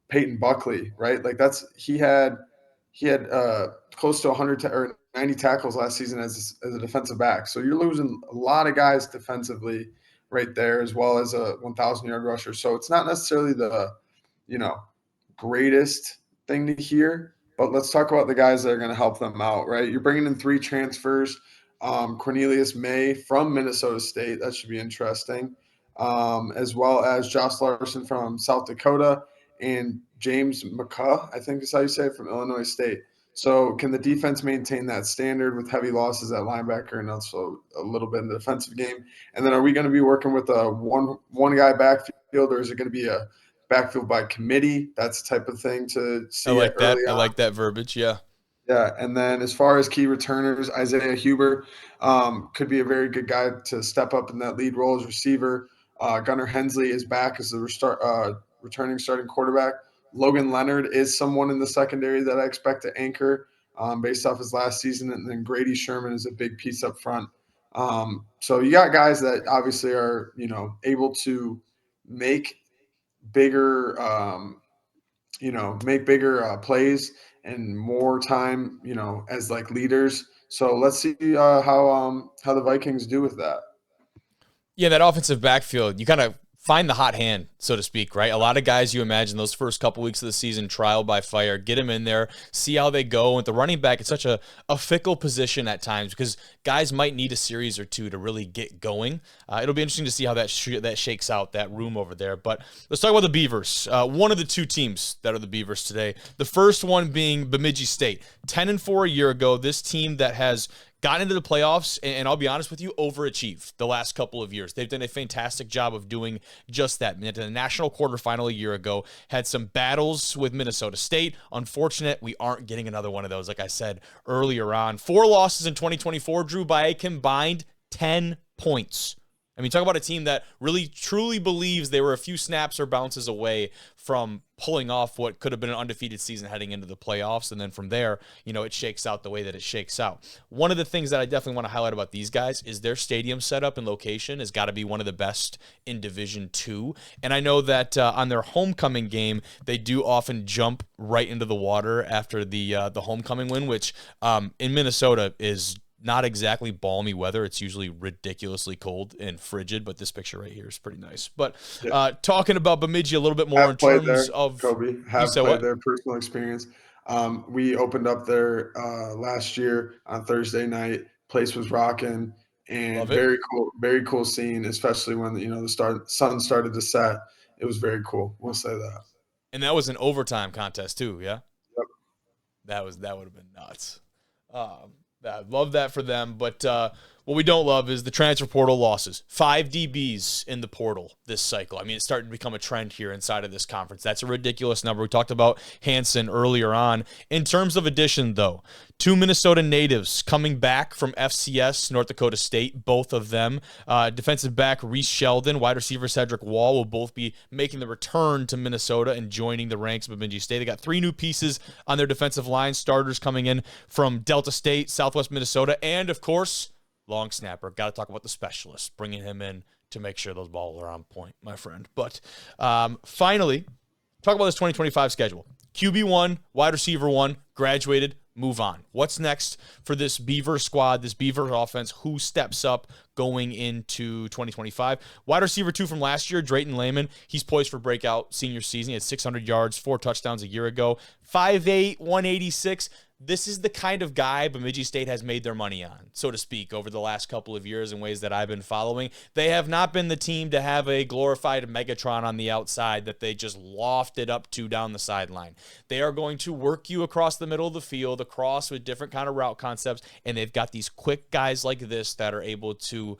S3: Peyton Buckley, right? Like he had close to 100 or 90 tackles last season as a defensive back. So you're losing a lot of guys defensively right there, as well as a 1,000-yard rusher. So it's not necessarily the, greatest thing to hear, but let's talk about the guys that are going to help them out, right? You're bringing in 3 transfers. Cornelius May from Minnesota State. That should be interesting. As well as Josh Larson from South Dakota and James McCaw, I think is how you say it, from Illinois State. So can the defense maintain that standard with heavy losses at linebacker and also a little bit in the defensive game? And then are we going to be working with a one guy backfield, or is it going to be a backfield by committee? That's the type of thing to see.
S1: I like that. I like that verbiage. Yeah.
S3: Yeah, and then as far as key returners, Isaiah Huber could be a very good guy to step up in that lead role as receiver. Gunnar Hensley is back as the returning starting quarterback. Logan Leonard is someone in the secondary that I expect to anchor based off his last season, and then Grady Sherman is a big piece up front. So you got guys that obviously are able to make bigger plays and more time, as like leaders. So let's see how the Vikings do with that.
S1: Yeah, that offensive backfield, you kind of find the hot hand, so to speak, right? A lot of guys, you imagine those first couple weeks of the season, trial by fire, get them in there, see how they go. And the running back, it's such a fickle position at times because guys might need a series or two to really get going. It'll be interesting to see how that shakes out, that room over there. But let's talk about the Beavers. One of the 2 teams that are the Beavers today. The first one being Bemidji State. 10-4 a year ago, this team that has gotten into the playoffs, and I'll be honest with you, overachieved the last couple of years. They've done a fantastic job of doing just that. At the national quarterfinal a year ago, had some battles with Minnesota State. Unfortunate, we aren't getting another one of those, like I said earlier on. 4 losses in 2024, drew by a combined 10 points. I mean, talk about a team that really, truly believes they were a few snaps or bounces away from pulling off what could have been an undefeated season heading into the playoffs. And then from there, it shakes out the way that it shakes out. One of the things that I definitely want to highlight about these guys is their stadium setup and location has got to be one of the best in Division II. And I know that on their homecoming game, they do often jump right into the water after the homecoming win, which in Minnesota is not exactly balmy weather. It's usually ridiculously cold and frigid, but this picture right here is pretty nice. But talking about Bemidji a little bit more in terms of
S3: Kobe, have played their personal experience. We opened up there last year on Thursday night. Place was rocking, and very cool scene, especially when the sun started to set. It was very cool. We'll say that.
S1: And that was an overtime contest too, yeah.
S3: Yep.
S1: That would have been nuts. I love that for them, but what we don't love is the transfer portal losses. 5 DBs in the portal this cycle. I mean, it's starting to become a trend here inside of this conference. That's a ridiculous number. We talked about Hansen earlier on. In terms of addition, though, 2 Minnesota natives coming back from FCS, North Dakota State, both of them. Defensive back Reese Sheldon, wide receiver Cedric Wall will both be making the return to Minnesota and joining the ranks of Bemidji State. They got 3 new pieces on their defensive line, starters coming in from Delta State, Southwest Minnesota, and, of course, long snapper. Got to talk about the specialist, bringing him in to make sure those balls are on point, my friend. But finally, talk about this 2025 schedule. QB1, wide receiver 1, graduated, move on. What's next for this Beaver squad, this Beaver offense? Who steps up going into 2025? Wide receiver 2 from last year, Drayton Lehman. He's poised for breakout senior season. He had 600 yards, 4 touchdowns a year ago. 5'8", 186. This is the kind of guy Bemidji State has made their money on, so to speak, over the last couple of years in ways that I've been following. They have not been the team to have a glorified Megatron on the outside that they just lofted up to down the sideline. They are going to work you across the middle of the field, across with different kind of route concepts, and they've got these quick guys like this that are able to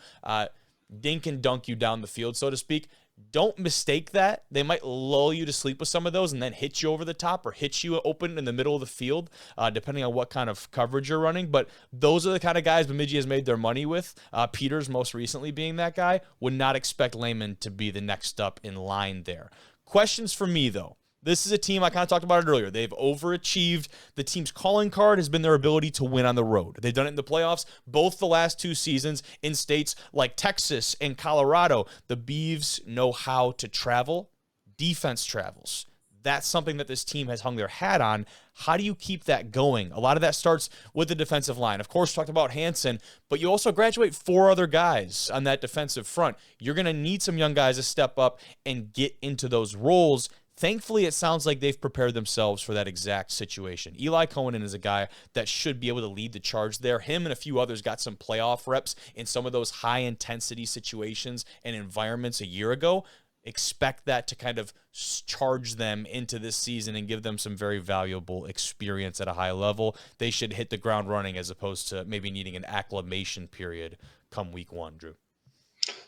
S1: dink and dunk you down the field, so to speak. Don't mistake that. They might lull you to sleep with some of those and then hit you over the top or hit you open in the middle of the field, depending on what kind of coverage you're running. But those are the kind of guys Bemidji has made their money with. Peters most recently being that guy. Would not expect Lehman to be the next up in line there. Questions for me, though. This is a team, I kind of talked about it earlier. They've overachieved. The team's calling card has been their ability to win on the road. They've done it in the playoffs both the last 2 seasons in states like Texas and Colorado. The Beavs know how to travel. Defense travels. That's something that this team has hung their hat on. How do you keep that going? A lot of that starts with the defensive line. Of course, talked about Hansen, but you also graduate 4 other guys on that defensive front. You're going to need some young guys to step up and get into those roles. Thankfully, it sounds like they've prepared themselves for that exact situation. Eli Cohen is a guy that should be able to lead the charge there. Him and a few others got some playoff reps in some of those high-intensity situations and environments a year ago. Expect that to kind of charge them into this season and give them some very valuable experience at a high level. They should hit the ground running as opposed to maybe needing an acclimation period come week 1, Drew.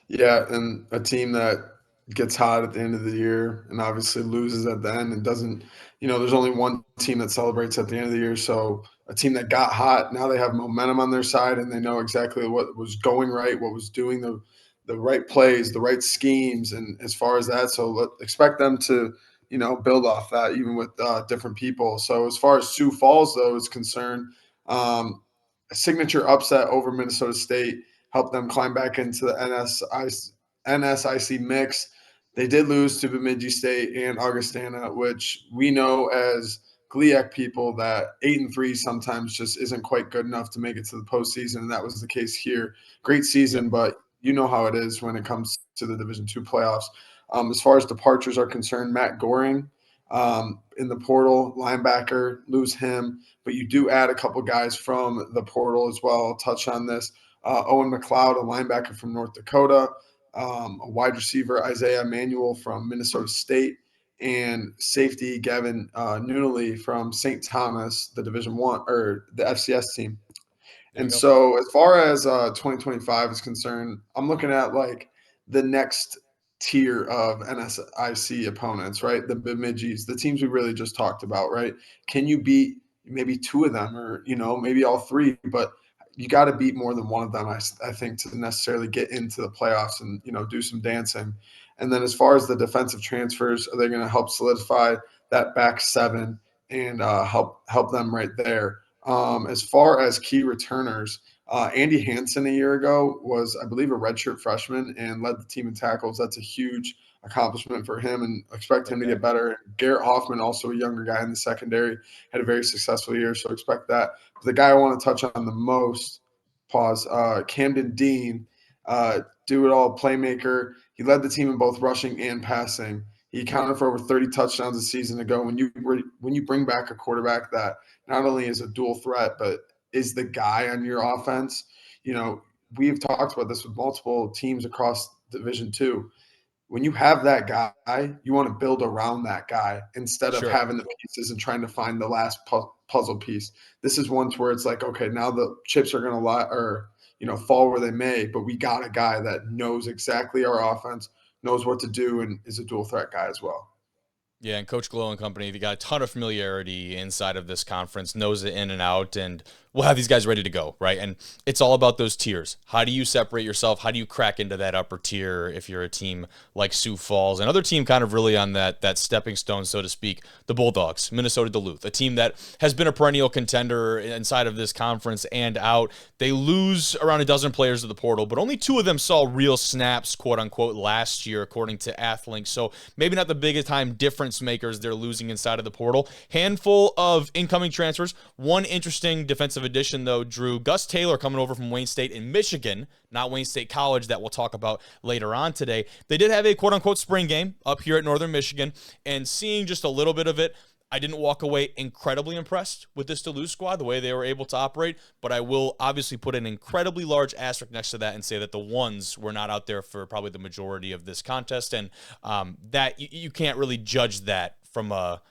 S3: Yeah, and a team that gets hot at the end of the year and obviously loses at the end and doesn't, there's only one team that celebrates at the end of the year. So a team that got hot, now they have momentum on their side and they know exactly what was going right, what was doing the right plays, the right schemes. And as far as that, so expect them to, build off that even with different people. So as far as Sioux Falls, though, is concerned, a signature upset over Minnesota State helped them climb back into the NSIC mix. They did lose to Bemidji State and Augustana, which we know as GLIAC people that 8-3 sometimes just isn't quite good enough to make it to the postseason, and that was the case here. Great season, but you know how it is when it comes to the Division II playoffs. As far as departures are concerned, Matt Goring in the portal, linebacker, lose him, but you do add a couple guys from the portal as well. I'll touch on this. Owen McLeod, a linebacker from North Dakota, a wide receiver, Isaiah Manuel from Minnesota State, and safety Gavin Nunley from St. Thomas, the Division I or the FCS team. And so as far as 2025 is concerned, I'm looking at like the next tier of NSIC opponents, right? The Bemidji's, the teams we really just talked about, right? Can you beat maybe 2 of them or, maybe all 3, but you got to beat more than one of them, I think, to necessarily get into the playoffs and, do some dancing. And then as far as the defensive transfers, are they going to help solidify that back 7 and help them right there? As far as key returners, Andy Hansen a year ago was, I believe, a redshirt freshman and led the team in tackles. That's a huge accomplishment for him and expect him to get better. Garrett Hoffman, also a younger guy in the secondary, had a very successful year, so expect that. But the guy I want to touch on the most, Camden Dean, do-it-all playmaker. He led the team in both rushing and passing. He accounted for over 30 touchdowns a season ago. When you bring back a quarterback that not only is a dual threat, but is the guy on your offense, we've talked about this with multiple teams across Division II. When you have that guy, you want to build around that guy instead of having the pieces and trying to find the last puzzle piece. This is one where it's like, okay, now the chips are going to fall where they may, but we got a guy that knows exactly our offense, knows what to do, and is a dual threat guy as well.
S1: Yeah, and Coach Glow and company, they got a ton of familiarity inside of this conference, knows it in and out, and we'll have these guys ready to go, right? And it's all about those tiers. How do you separate yourself? How do you crack into that upper tier if you're a team like Sioux Falls? Another team kind of really on that stepping stone, so to speak, the Bulldogs, Minnesota Duluth, a team that has been a perennial contender inside of this conference and out. They lose around a dozen players to the portal, but only 2 of them saw real snaps, quote unquote, last year, according to Athlink. So maybe not the biggest time difference makers they're losing inside of the portal. Handful of incoming transfers. One interesting defensive addition, though, Drew. Gus Taylor coming over from Wayne State in Michigan, not Wayne State College, that we'll talk about later on today. They did have a quote-unquote spring game up here at Northern Michigan, and seeing just a little bit of it, I didn't walk away incredibly impressed with this Duluth squad, the way they were able to operate, but I will obviously put an incredibly large asterisk next to that and say that the ones were not out there for probably the majority of this contest, and that you can't really judge that from a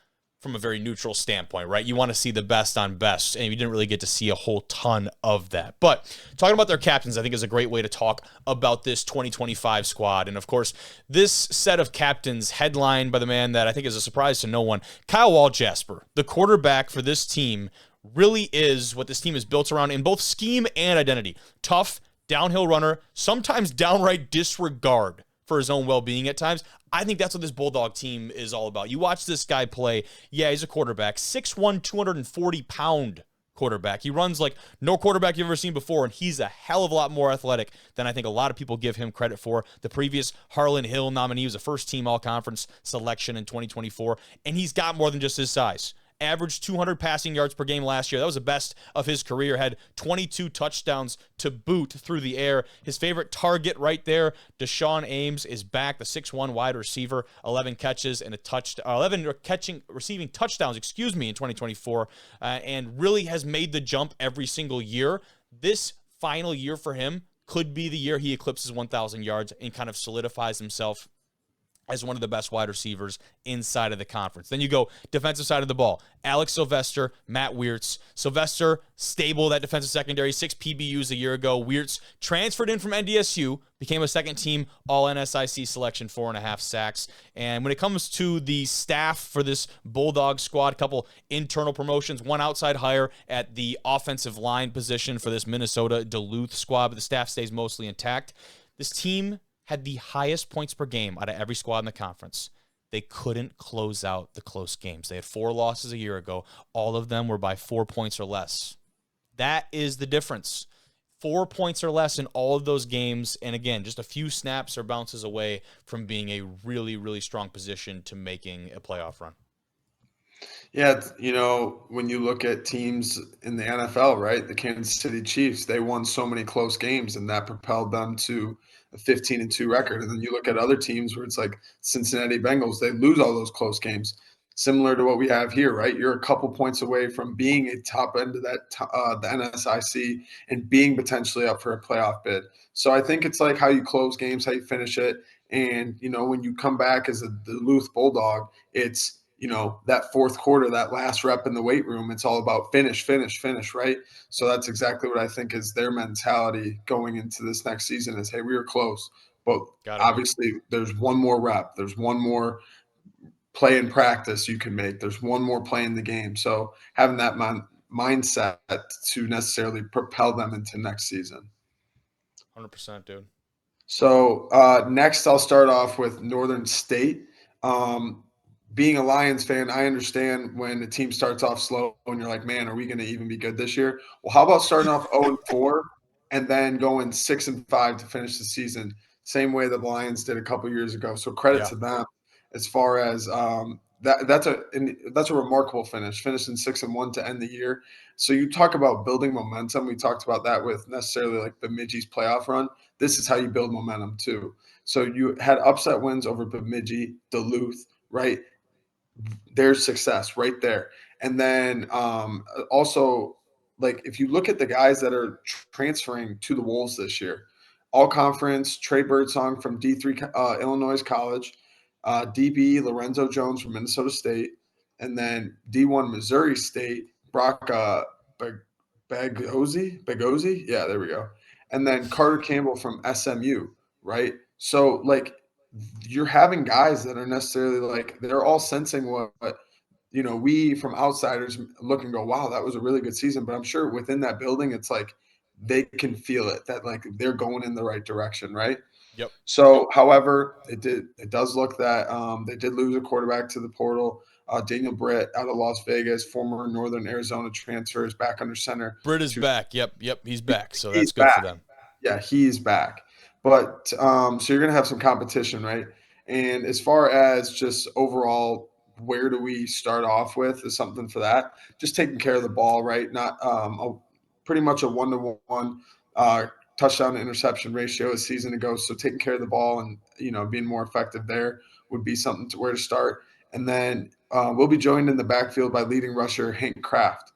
S1: very neutral standpoint, right? You want to see the best on best, and you didn't really get to see a whole ton of that. But talking about their captains, I think, is a great way to talk about this 2025 squad. And of course, this set of captains headlined by the man that I think is a surprise to no one, Kyle Walljasper, the quarterback for this team, really is what this team is built around in both scheme and identity. Tough, downhill runner, sometimes downright disregard for his own well-being at times. I think that's what this Bulldog team is all about. You watch this guy play. Yeah, he's a quarterback, 6'1", 240-pound quarterback. He runs like no quarterback you've ever seen before, and he's a hell of a lot more athletic than I think a lot of people give him credit for. The previous Harlan Hill nominee was a first-team all-conference selection in 2024, and he's got more than just his size. Averaged 200 passing yards per game last year. That was the best of his career. Had 22 touchdowns to boot through the air. His favorite target right there, Deshaun Ames, is back, the 6'1" wide receiver, 11 catches and receiving touchdowns, in 2024, and really has made the jump every single year. This final year for him could be the year he eclipses 1,000 yards and kind of solidifies himself as one of the best wide receivers inside of the conference. Then you go defensive side of the ball. Alex Sylvester, Matt Wiertz. Sylvester, stable, that defensive secondary, 6 PBUs a year ago. Wiertz transferred in from NDSU, became a second-team All-NSIC selection, 4.5 sacks. And when it comes to the staff for this Bulldog squad, a couple internal promotions, one outside hire at the offensive line position for this Minnesota Duluth squad, but the staff stays mostly intact. This team had the highest points per game out of every squad in the conference. They couldn't close out the close games. They had 4 losses a year ago. All of them were by 4 points or less. That is the difference. 4 points or less in all of those games. And again, just a few snaps or bounces away from being a really, really strong position to making a playoff run.
S3: Yeah, when you look at teams in the NFL, right, the Kansas City Chiefs, they won so many close games, and that propelled them to a 15-2 record. And then you look at other teams where it's like Cincinnati Bengals, they lose all those close games, similar to what we have here, right? You're a couple points away from being a top end of that the NSIC and being potentially up for a playoff bid. So I think it's like how you close games, how you finish it. And, when you come back as a Duluth Bulldog, it's that fourth quarter, that last rep in the weight room, it's all about finish, right? So that's exactly what I think is their mentality going into this next season is, hey, we were close, but obviously there's one more rep. There's one more play in practice you can make. There's one more play in the game. So having that mindset to necessarily propel them into next season.
S1: 100%, dude.
S3: So next I'll start off with Northern State. Being a Lions fan, I understand when the team starts off slow and you're like, man, are we going to even be good this year? Well, how about starting off 0-4 and then going 6-5 to finish the season, same way that the Lions did a couple years ago. So credit to them as far as that's a remarkable finish, finishing 6-1 to end the year. So you talk about building momentum. We talked about that with necessarily like Bemidji's playoff run. This is how you build momentum too. So you had upset wins over Bemidji, Duluth, right? There's success right there. And then also, like, if you look at the guys that are transferring to the Wolves this year, all conference, Trey Birdsong from D3 Illinois College, DB Lorenzo Jones from Minnesota State, and then D1 Missouri State, Brock Bagosi. Yeah, there we go. And then Carter Campbell from SMU, right? So, like, you're having guys that are necessarily like they're all sensing what we from outsiders look and go, wow, that was a really good season. But I'm sure within that building, it's like they can feel it, that like they're going in the right direction, right?
S1: Yep.
S3: So, however, it does look that they did lose a quarterback to the portal. Daniel Britt out of Las Vegas, former Northern Arizona transfer, is back under center.
S1: Britt is back. Yep, he's back. So
S3: He's
S1: that's good
S3: back.
S1: for them.
S3: Yeah, he's back. But so you're going to have some competition, right? And as far as just overall, where do we start off with is something for that. Just taking care of the ball, right? Not pretty much a 1-to-1 touchdown to interception ratio a season ago. So taking care of the ball and being more effective there would be something to where to start. And then we'll be joined in the backfield by leading rusher Hank Kraft.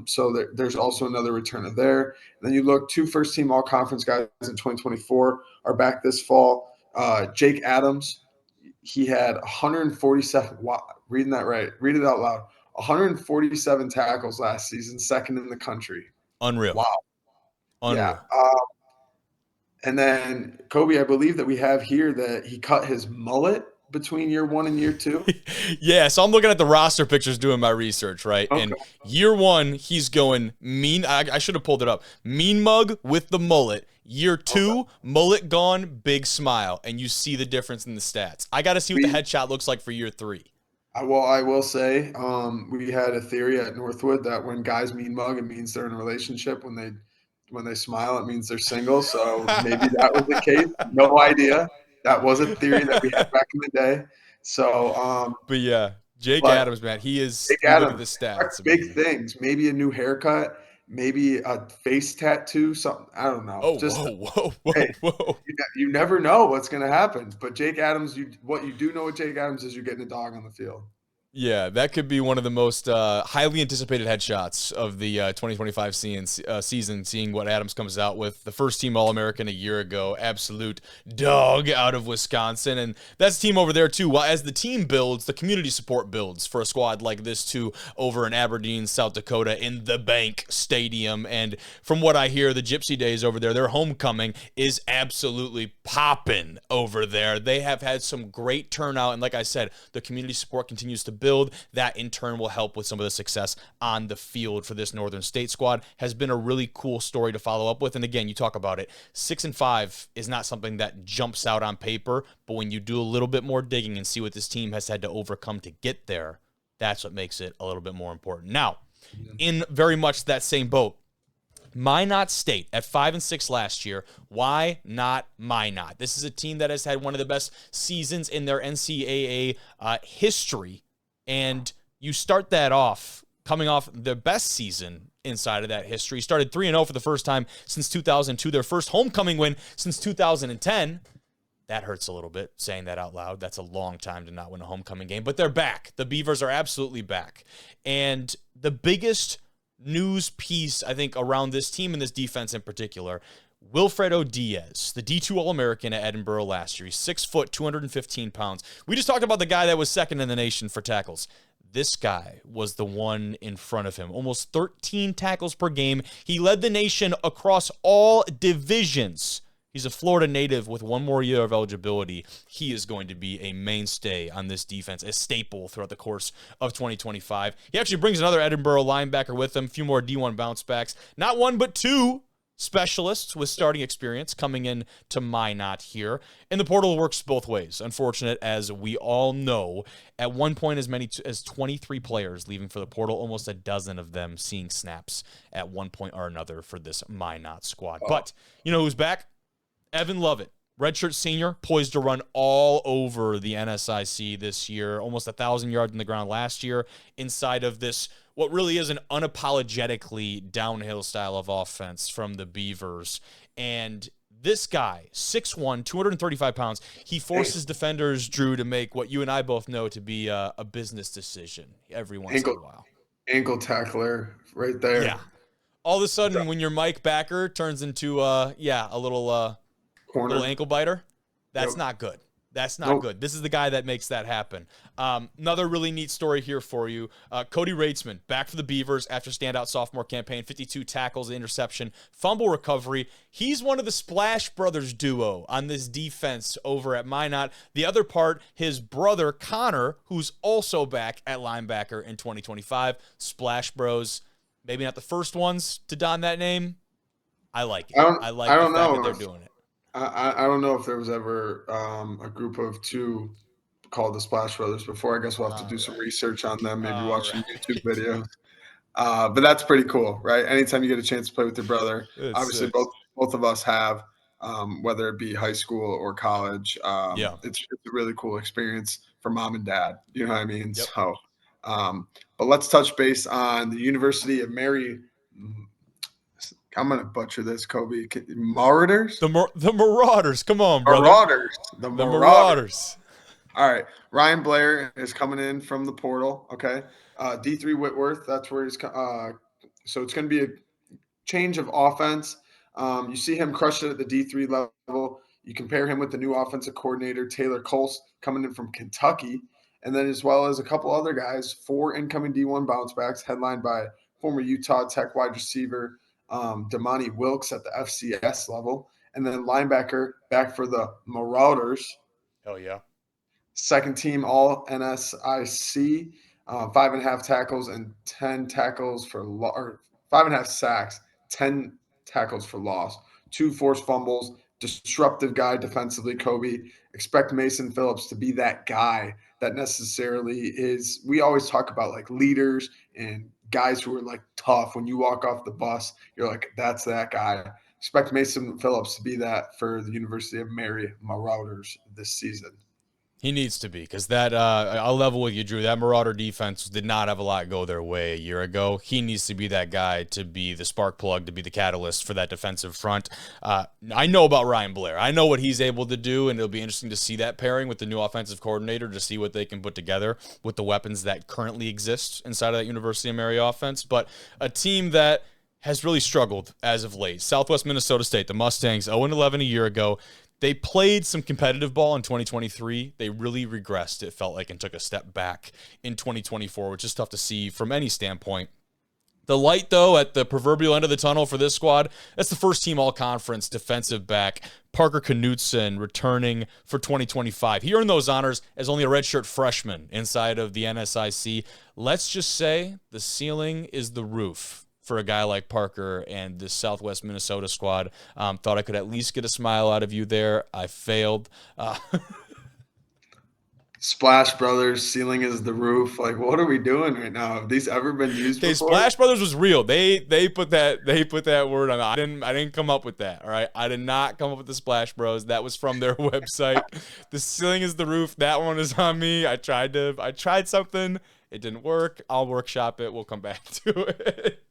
S3: So there's also another returner there. And then you look, 2 first-team all-conference guys in 2024 are back this fall. Jake Adams, he had 147. Wow, reading that right. Read it out loud. 147 tackles last season, second in the country.
S1: Unreal.
S3: Wow.
S1: Unreal.
S3: Yeah. And then Kobe, I believe that we have here that he cut his mullet between year 1 and year 2.
S1: Yeah, so I'm looking at the roster pictures doing my research, right?
S3: Okay.
S1: And year 1, he's going mean. I should have pulled it up. Mean mug with the mullet. Year 2, mullet gone, big smile. And you see the difference in the stats. I got to see what the headshot looks like for year 3.
S3: Well, I will say we had a theory at Northwood that when guys mean mug, it means they're in a relationship. When they smile, it means they're single. So maybe that was the case. No idea. That was a theory that we had back in the day. So,
S1: but yeah, Jake Adams, man, he is.
S3: Jake Adams,
S1: look at the stats.
S3: Big things. Maybe a new haircut. Maybe a face tattoo. Something. I don't know.
S1: Oh,
S3: Just,
S1: whoa.
S3: You never know what's going to happen. But Jake Adams, what you do know with Jake Adams is you're getting a dog on the field.
S1: Yeah, that could be one of the most highly anticipated headshots of the 2025 season, seeing what Adams comes out with. The first team All-American a year ago, absolute dog out of Wisconsin. And that's the team over there, too. Well, as the team builds, the community support builds for a squad like this, too, over in Aberdeen, South Dakota, in the Bank Stadium. And from what I hear, the Gypsy Days over there, their homecoming is absolutely popping over there. They have had some great turnout. And like I said, the community support continues to build. That in turn will help with some of the success on the field for this Northern State squad. Has been a really cool story to follow up with. And again, you talk about it, 6-5 is not something that jumps out on paper, but when you do a little bit more digging and see what this team has had to overcome to get there, that's what makes it a little bit more important. Now, in very much that same boat, Minot State at 5-6 last year. Why not Minot? This is a team that has had one of the best seasons in their NCAA history. And you start that off, coming off the best season inside of that history. Started 3-0 for the first time since 2002, their first homecoming win since 2010. That hurts a little bit, saying that out loud. That's a long time to not win a homecoming game. But they're back. The Beavers are absolutely back. And the biggest news piece, I think, around this team and this defense in particular, Wilfredo Diaz, the D2 All-American at Edinburgh last year. He's 6 foot, 215 pounds. We just talked about the guy that was second in the nation for tackles. This guy was the one in front of him. Almost 13 tackles per game. He led the nation across all divisions. He's a Florida native with one more year of eligibility. He is going to be a mainstay on this defense, a staple throughout the course of 2025. He actually brings another Edinburgh linebacker with him, a few more D1 bounce backs. Not one, but 2 specialists with starting experience coming in to Minot here. And the portal works both ways. Unfortunate, as we all know, at one point as many as 23 players leaving for the portal, almost a dozen of them seeing snaps at one point or another for this Minot squad. Oh. But you know who's back? Evan Lovett, redshirt senior, poised to run all over the NSIC this year, almost 1,000 yards in the ground last year inside of this, what really is an unapologetically downhill style of offense from the Beavers. And this guy, 6'1", 235 pounds, he forces defenders, Drew, to make what you and I both know to be a business decision every once in a while.
S3: Ankle tackler right there.
S1: Yeah. All of a sudden, when your Mike backer turns into, a little ankle biter, that's not good. That's not
S3: Nope.
S1: good. This is the guy that makes that happen. Another really neat story here for you. Cody Reitzman, back for the Beavers after standout sophomore campaign, 52 tackles, interception, fumble recovery. He's one of the Splash Brothers duo on this defense over at Minot. The other part, his brother, Connor, who's also back at linebacker in 2025. Splash Bros, maybe not the first ones to don that name. I like it. I like
S3: I
S1: the
S3: don't
S1: fact
S3: know
S1: that they're
S3: if
S1: doing it.
S3: I don't know if there was ever a group of two called the Splash Brothers before. I guess we'll have to do some research on them, maybe watch some YouTube videos. But that's pretty cool, right? Anytime you get a chance to play with your brother,
S1: It's
S3: obviously
S1: sick.
S3: both of us have, whether it be high school or college.
S1: Yeah.
S3: It's a really cool experience for mom and dad. You know what I mean?
S1: Yep.
S3: So, but let's touch base on the University of Mary. I'm gonna butcher this, Kobe. Marauders.
S1: The Marauders. Come on, brother.
S3: Marauders. The
S1: The
S3: Marauders.
S1: Marauders.
S3: All right. Ryan Blair is coming in from the portal. Okay. D3 Whitworth. That's where he's. So it's going to be a change of offense. You see him crush it at the D3 level. You compare him with the new offensive coordinator, Taylor Colts, coming in from Kentucky. And then as well as a couple other guys, 4 incoming D1 bounce backs, headlined by former Utah Tech wide receiver Damani Wilkes at the FCS level. And then linebacker back for the Marauders.
S1: Hell yeah.
S3: Second team all NSIC, 5.5 tackles and 10 tackles for or 5.5 sacks, 10 tackles for loss, 2 forced fumbles, disruptive guy defensively, Kobe. Expect Mason Phillips to be that guy that necessarily is. We always talk about like leaders and guys who are like tough. When you walk off the bus, you're like, that's that guy. Expect Mason Phillips to be that for the University of Mary Marauders this season.
S1: He needs to be, because that I'll level with you, Drew. That Marauder defense did not have a lot go their way a year ago. He needs to be that guy to be the spark plug, to be the catalyst for that defensive front. I know about Ryan Blair. I know what he's able to do, and it'll be interesting to see that pairing with the new offensive coordinator to see what they can put together with the weapons that currently exist inside of that University of Mary offense. But a team that has really struggled as of late. Southwest Minnesota State, the Mustangs, 0-11 a year ago. They played some competitive ball in 2023. They really regressed, it felt like, and took a step back in 2024, which is tough to see from any standpoint. The light, though, at the proverbial end of the tunnel for this squad, that's the first team all-conference defensive back, Parker Knutson, returning for 2025. He earned those honors as only a redshirt freshman inside of the NSIC. Let's just say the ceiling is the roof for a guy like Parker and the Southwest Minnesota squad. Thought I could at least get a smile out of you there. I failed.
S3: Splash Brothers, ceiling is the roof. Like, what are we doing right now? Have these ever been used
S1: Okay,
S3: before?
S1: Splash Brothers was real. They put that word on. I didn't come up with that. All right, I did not come up with the Splash Bros. That was from their website. The ceiling is the roof. That one is on me. I tried something. It didn't work. I'll workshop it. We'll come back to it.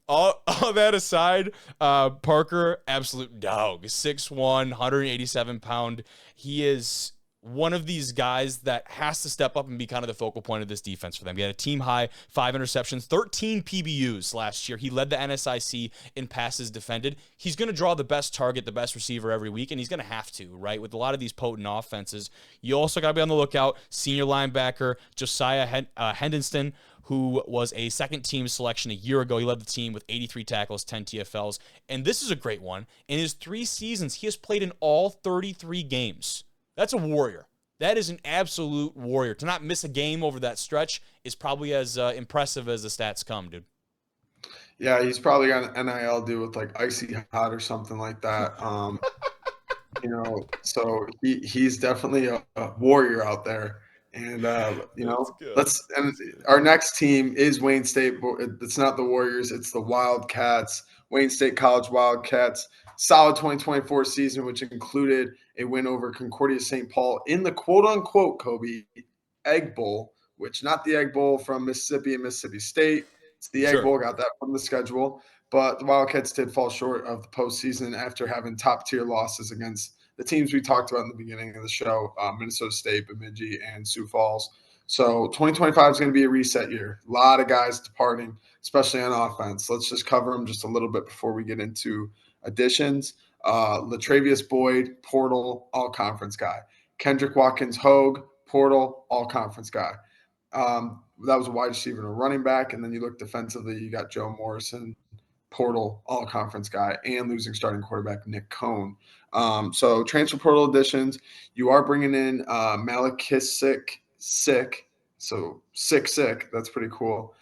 S1: All that aside, Parker, absolute dog. 6'1", 187-pound. He is one of these guys that has to step up and be kind of the focal point of this defense for them. He had a team high 5 interceptions, 13 PBUs last year. He led the NSIC in passes defended. He's going to draw the best target, the best receiver every week, and he's going to have to, right? With a lot of these potent offenses, you also got to be on the lookout. Senior linebacker Josiah Hendonston, who was a second-team selection a year ago. He led the team with 83 tackles, 10 TFLs. And this is a great one. In his 3 seasons, he has played in all 33 games. That's a warrior. That is an absolute warrior. To not miss a game over that stretch is probably as impressive as the stats come, dude.
S3: Yeah, he's probably got an NIL deal with like Icy Hot or something like that. So he's definitely a warrior out there. And and our next team is Wayne State. It's not the Warriors, it's the Wildcats. Wayne State College Wildcats. Solid 2024 season, which included a win over Concordia St. Paul in the quote-unquote, Kobe, Egg Bowl, which not the Egg Bowl from Mississippi and Mississippi State. It's the Egg Bowl, got that from the schedule. But the Wildcats did fall short of the postseason after having top-tier losses against the teams we talked about in the beginning of the show, Minnesota State, Bemidji, and Sioux Falls. So 2025 is going to be a reset year. A lot of guys departing, especially on offense. Let's just cover them just a little bit before we get into additions. Latravius Boyd, portal, all-conference guy. Kendrick Watkins, Hogue, Portal, all conference guy. That was a wide receiver and a running back. And then you look defensively, you got Joe Morrison, Portal, all conference guy, and losing starting quarterback Nick Cohn. So transfer portal additions, you are bringing in Malakisic, so sick. That's pretty cool.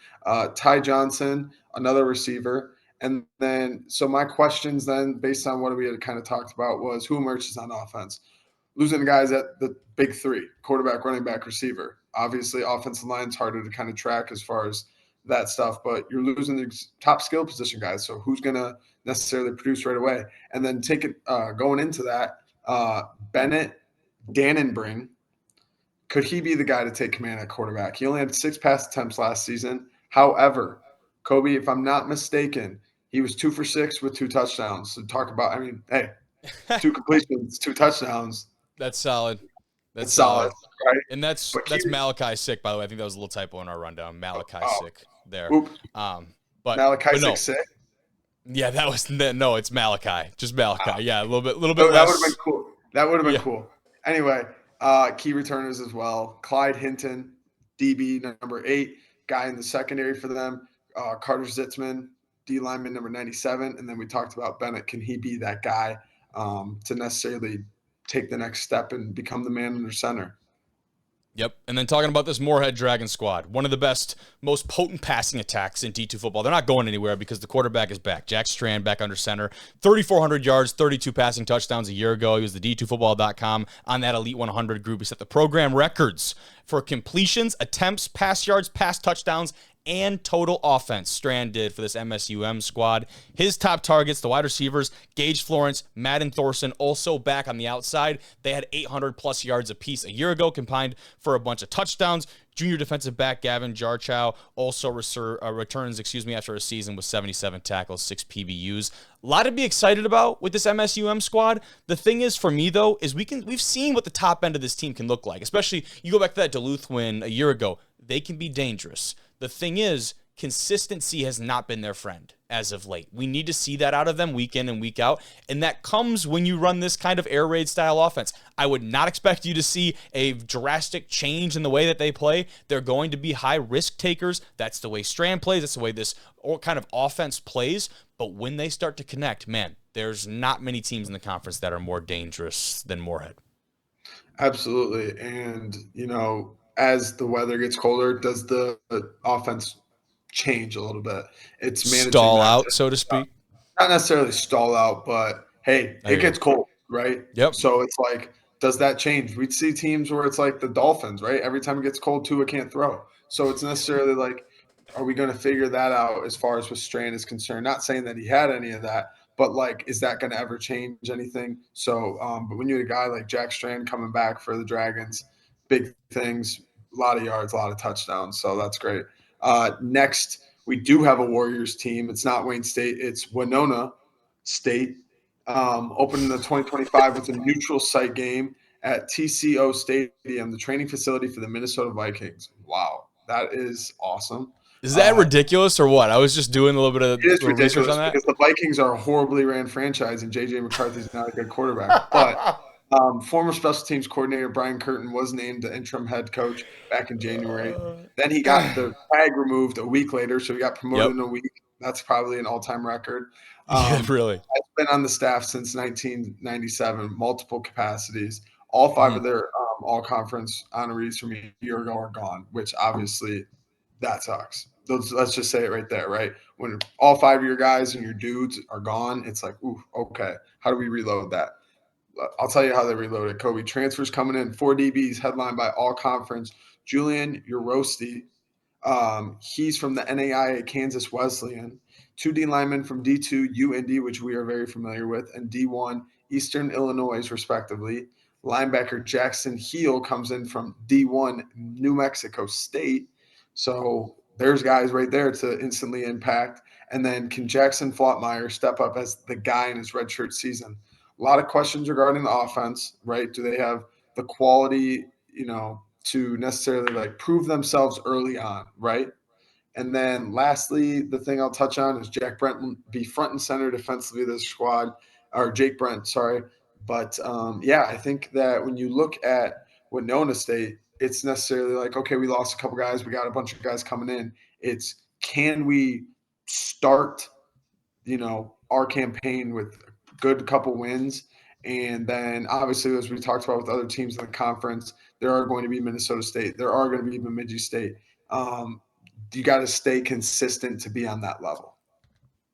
S3: Ty Johnson, another receiver. And then, so my questions then, based on what we had kind of talked about, was who emerges on offense? Losing guys at the big three, quarterback, running back, receiver. Obviously, offensive line's harder to kind of track as far as that stuff, but you're losing the top skill position guys. So who's going to necessarily produce right away? And then take it going into that, Bennett Dannenbring, could he be the guy to take command at quarterback? He only had 6 pass attempts last season. However, Kobe, if I'm not mistaken, he was 2 for 6 with 2 touchdowns. So talk about, I mean, hey, 2 completions, 2 touchdowns.
S1: That's solid.
S3: That's solid, right?
S1: And that's Malachi Sick, by the way. I think that was a little typo in our rundown. Malachi Sick there.
S3: Oops.
S1: But
S3: Malachi
S1: no.
S3: Sick.
S1: Yeah, that was no. It's Malachi, just Malachi. Yeah, a little bit
S3: That
S1: less.
S3: would have been cool. That would have been cool. Anyway, key returners as well. Clyde Hinton, DB number 8, guy in the secondary for them. Carter Zitzman, D lineman number 97, and then we talked about Bennett. Can he be that guy to necessarily take the next step and become the man under center?
S1: Yep. And then talking about this Moorhead Dragon squad, one of the best, most potent passing attacks in D2 football. They're not going anywhere because the quarterback is back. Jack Strand back under center. 3,400 yards, 32 passing touchdowns a year ago. He was the D2football.com on that Elite 100 group. He set the program records for completions, attempts, pass yards, pass touchdowns, and total offense. Strand did for this MSUM squad. His top targets, the wide receivers, Gage Florence, Madden Thorson, also back on the outside. They had 800 plus yards apiece a year ago, combined for a bunch of touchdowns. Junior defensive back Gavin Jarchow also returns after a season with 77 tackles, 6 PBUs. A lot to be excited about with this MSUM squad. The thing is, for me though, is we've seen what the top end of this team can look like. Especially you go back to that Duluth win a year ago. They can be dangerous. The thing is, consistency has not been their friend as of late. We need to see that out of them week in and week out, and that comes when you run this kind of air raid style offense. I would not expect you to see a drastic change in the way that they play. They're going to be high risk takers. That's the way Strand plays. That's the way this kind of offense plays. But when they start to connect, man, there's not many teams in the conference that are more dangerous than Moorhead.
S3: Absolutely. And, as the weather gets colder, does the offense change a little bit? It's managing
S1: stall out, so to speak.
S3: Not necessarily stall out, but hey, it gets cold, right?
S1: Yep.
S3: So it's like, does that change? We'd see teams where it's like the Dolphins, right? Every time it gets cold, Tua can't throw. So it's necessarily like, are we going to figure that out as far as with Strand is concerned? Not saying that he had any of that, but like, is that going to ever change anything? So, but when you had a guy like Jack Strand coming back for the Dragons, big things, a lot of yards, a lot of touchdowns. So that's great. Next, we do have a Warriors team. It's not Wayne State. It's Winona State. Opening the 2025 with a neutral site game at TCO Stadium, the training facility for the Minnesota Vikings. Wow, that is awesome.
S1: Is that ridiculous or what? I was just doing a little bit of research on that.
S3: Because the Vikings are a horribly ran franchise and J.J. McCarthy's not a good quarterback. But former special teams coordinator Brian Curtin was named the interim head coach back in January. Then he got the tag removed a week later, so he got promoted in a week. That's probably an all-time record.
S1: Really?
S3: I've been on the staff since 1997, multiple capacities. All 5 of their all-conference honorees from a year ago are gone, which obviously that sucks. Let's just say it right there, right? When all 5 of your guys and your dudes are gone, it's like, ooh, okay, how do we reload that? I'll tell you how they reloaded. Kobe transfers coming in, 4 DBs headlined by all conference. Julian Urosti, he's from the NAIA Kansas Wesleyan. 2 D linemen from D2 UND, which we are very familiar with, and D1 Eastern Illinois, respectively. Linebacker Jackson Heel comes in from D1 New Mexico State. So there's guys right there to instantly impact. And then can Jackson Flottmeyer step up as the guy in his redshirt season? A lot of questions regarding the offense, right? Do they have the quality, to necessarily like prove themselves early on, right? And then lastly, the thing I'll touch on is Jack Brent be front and center defensively of this squad, or Jake Brent, sorry. But yeah, I think that when you look at Winona State, it's necessarily like, okay, we lost a couple guys, we got a bunch of guys coming in. It's, can we start, our campaign with a good couple wins? And then obviously, as we talked about with other teams in the conference, there are going to be Minnesota State, there are going to be Bemidji State. You got to stay consistent to be on that level.